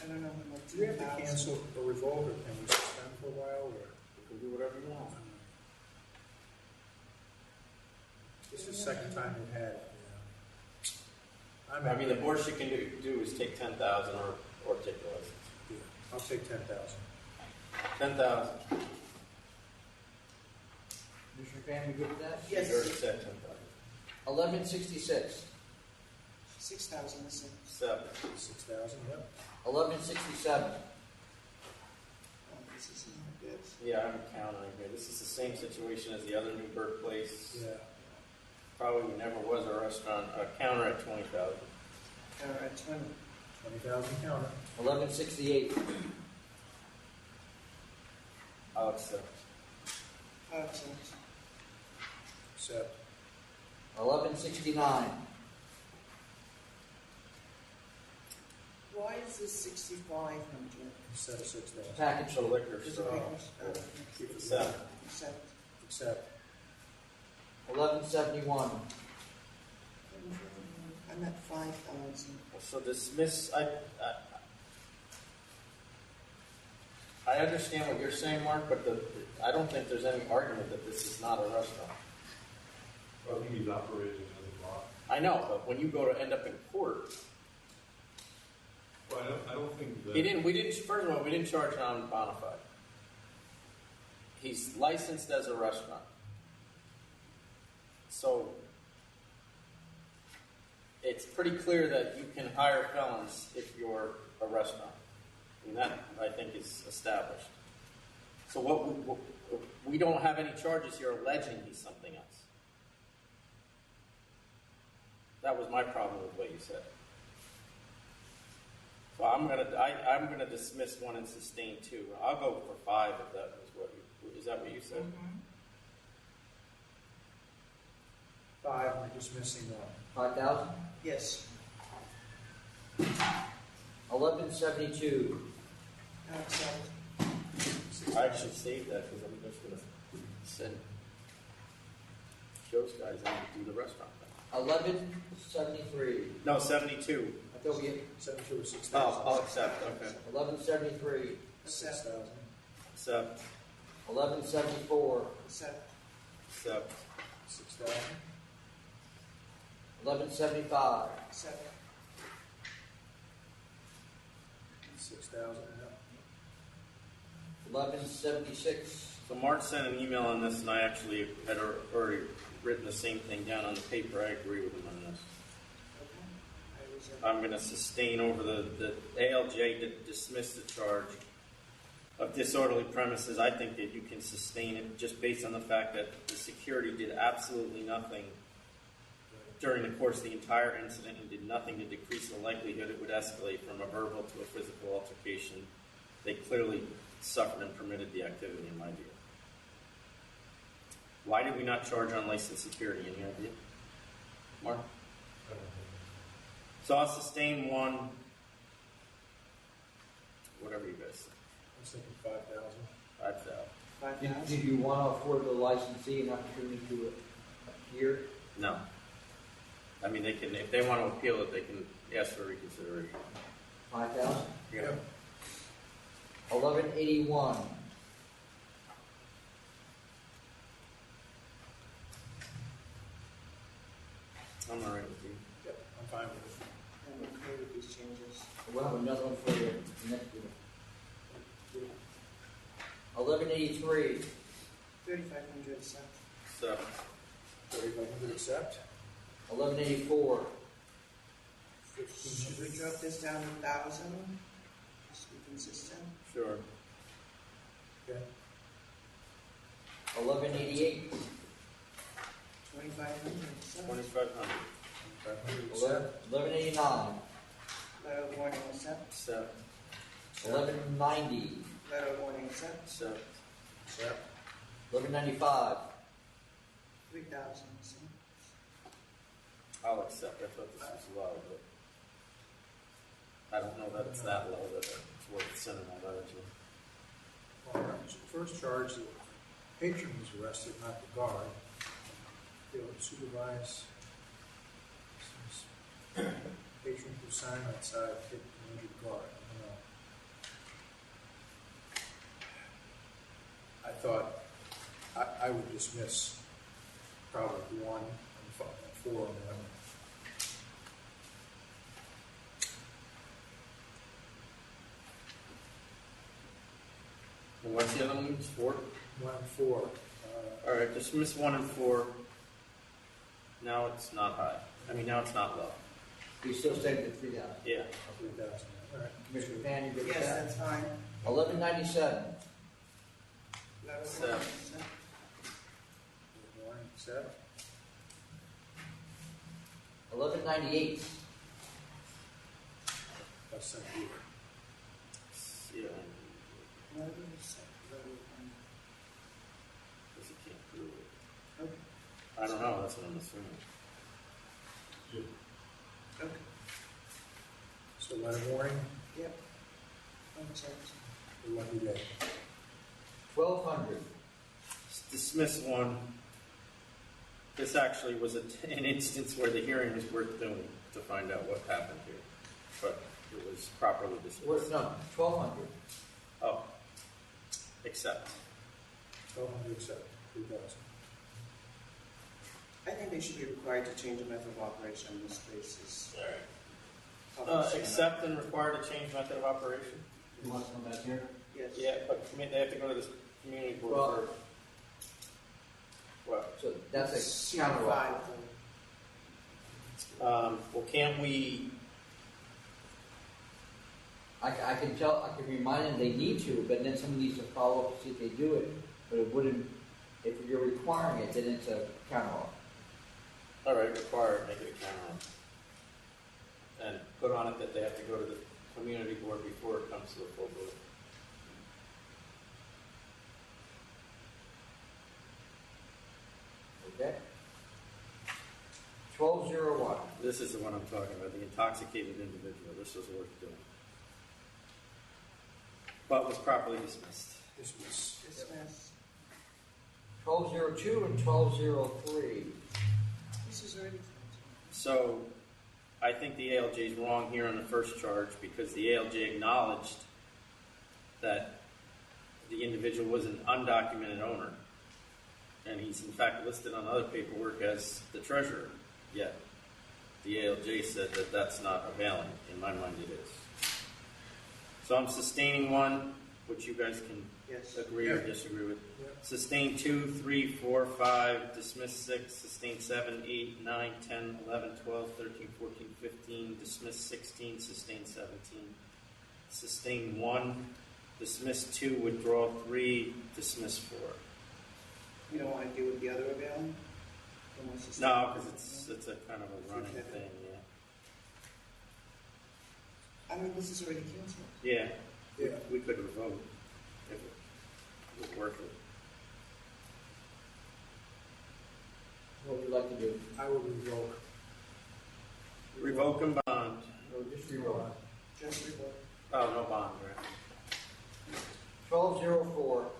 I don't know how much. Do we have to cancel the revolver? Can we suspend for a while, or? You can do whatever you want. This is the second time we've had it. I mean, the worst you can do is take 10,000 or take the license. Yeah, I'll take 10,000. 10,000. Mr. Fan, you good with that? Yes. You already said 10,000. 1166. 6,000, the same. 6,000, yep. 1167. Oh, this isn't good. Yeah, I'm countering here. This is the same situation as the other Newburgh place. Yeah. Probably never was a restaurant. A counter at 20,000. Counter at 20. 20,000 counter. 1168. I'll accept. Accept. Accept. 1169. Why is this 6,500? Instead of 6,000. Package. The liquor Is it store. because- Keep it Accept. Accept. Accept. 1171. I'm at 5,000. So dismiss. I understand what you're saying, Mark, but I don't think there's any argument that this is not a restaurant. I think he's operating as a lot. I know, but when you go to end up in court, Well, I don't think that... first of all, we didn't charge non-bona fide. He's licensed as a restaurant. So it's pretty clear that you can hire felons if you're a restaurant. And that, I think, is established. So what we don't have any charges here alleging he's something else. That was my problem with what you said. So I'm gonna dismiss one and sustain two. I'll go for 5 if that was is that what you said? Mm-hmm. 5, we're just missing 1. 5,000. Yes. 1172. Accept. I actually saved that because I'm just gonna send Joe's guys in to do the restaurant thing. 1173. No, 72. I thought we had 72 or 6,000. Oh, I'll accept. Okay. 1173. $6,000. Accept. 1174. Accept. Accept. $6,000. 1175. Accept. $6,000. 1176. So Mark sent an email on this, and I actually had already written the same thing down on the paper. I agree with him on this. I'm going to sustain over the ALJ to dismiss the charge of disorderly premises. I think that you can sustain it just based on the fact that the security did absolutely nothing during the course of the entire incident and did nothing to decrease the likelihood it would escalate from a verbal to a physical altercation. They clearly suffered and permitted the activity, in my view. Why did we not charge unlicensed security? Any idea? Mark? So I'll sustain one, whatever you guys think. I'm thinking 5,000. 5,000. Did you want to afford the licensee an opportunity to appear? No. I mean, they can, if they want to appeal it, they can ask for reconsideration. 5,000? Yeah. 1181. I'm all right with you. Yep, I'm fine with it. I'm okay with these changes. We'll have another one for you next week. 1183. 3,500 accept. So, 3,500 accept. 1184. Should we drop this down to 1,000? Just to be consistent. sure. Okay. 1188. 2,500 accept. 2,500. 500 accept. 1189. Letter of warning accept. Accept. 1190. Letter of warning accept. Accept. Accept. 1195. 3,000 accept. I'll accept. I thought this was low, but I don't know that it's that low that it's worth sending that letter to. All right. So first charge, the patron was arrested, not the guard. Failed to supervise. Patron who signed outside hit the injured guard. I thought I would dismiss probably 1 and 4 on that. And what's the other one? 4? 1 and 4. All right, dismiss 1 and 4. Now it's not high. I mean, now it's not low. You still staying at 3,000? Yeah. 3,000. All right. Commissioner Pan, you good with Yes, that? that's fine. 1197. Letter of Accept. warning accept. Warning accept. 1198. That's sent here. Yeah. Letter of accept. Letter of warning. Because you can't prove it. Okay. I don't know. That's what I'm assuming. Okay. So letter of warning, Yep. Unchecked. a lucky day. 1200. Dismiss 1. This actually was an instance where the hearing was worth doing to find out what happened here. But it was properly dismissed. No, 1200. Oh. Accept. 1,200 accept. 3,000. I think they should be required to change the method of operation in this case. Is Accept and required to change method of operation? You want to come back here? Yes. Yeah, but they have to go to the community board Well- first. Well, So that's a C5. counter. well, can't we? I can remind them they need to, but then someone needs to follow up to see if they do it. But it wouldn't, if you're requiring it, then it's a counter offer. All right, required, make it a counter. And put on it that they have to go to the community board before it comes to the full board. Okay? 1201. This is the one I'm talking about, the intoxicated individual. This was worth doing. But was properly dismissed. Dismiss. Dismiss. 1202 and 1203. This is already. So I think the ALJ is wrong here on the first charge because the ALJ acknowledged that the individual was an undocumented owner, and he's in fact listed on other paperwork as the treasurer, yet the ALJ said that that's not availing. In my mind, it is. So I'm sustaining one, which you guys can agree or disagree with. Sustain 2, 3, 4, 5, dismiss 6, sustain 7, 8, 9, 10, 11, 12, 13, 14, 15, dismiss 16, sustain 17, sustain 1, dismiss 2, withdraw 3, dismiss 4. You don't want to deal with the other availing? No, because it's a kind of a running thing, yeah. I mean, this is already canceled. Yeah. We could revoke if it was worth it. What would you like to do? I would revoke. Revoke and bond. No, just revoke. Just revoke. Oh, no bond, right? 1204.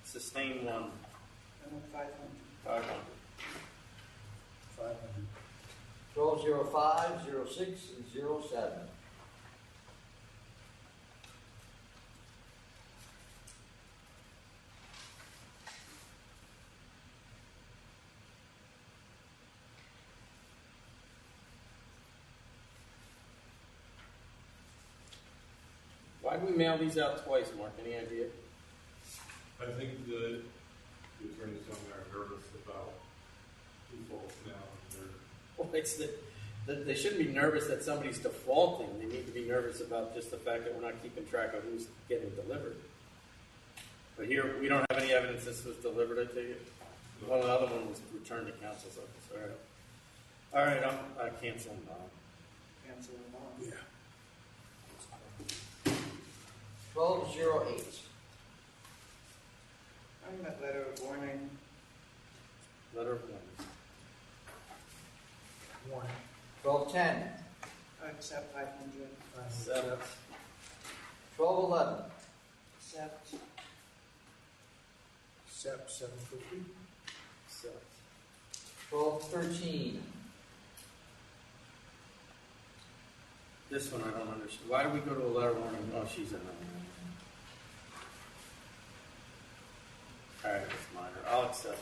Sustain 1. I want 500. 500. 500. 1205, 06, and 07. Why do we mail these out twice, Mark? Any idea? I think the attorneys are nervous about defaults now. Well, it's they shouldn't be nervous that somebody's defaulting. They need to be nervous about just the fact that we're not keeping track of who's getting delivered. But here, we don't have any evidence this was delivered, I take it? Well, the other one was returned to counsel's office. All right, I'm canceling bond. Cancel the bond. Yeah. 1208. I'm that letter of warning. Letter of warning. 1210. I accept 500. Accept. 1211. Accept. Accept 750. Accept. 1213. This one I don't understand. Why do we go to a letter of warning? Oh, she's in there. All right, it's minor. I'll accept.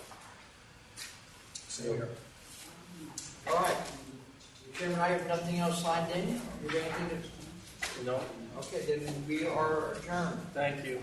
Same here. All right. Chairman, I have nothing else signed in. You have anything to... No. Okay, then we are adjourned. Thank you.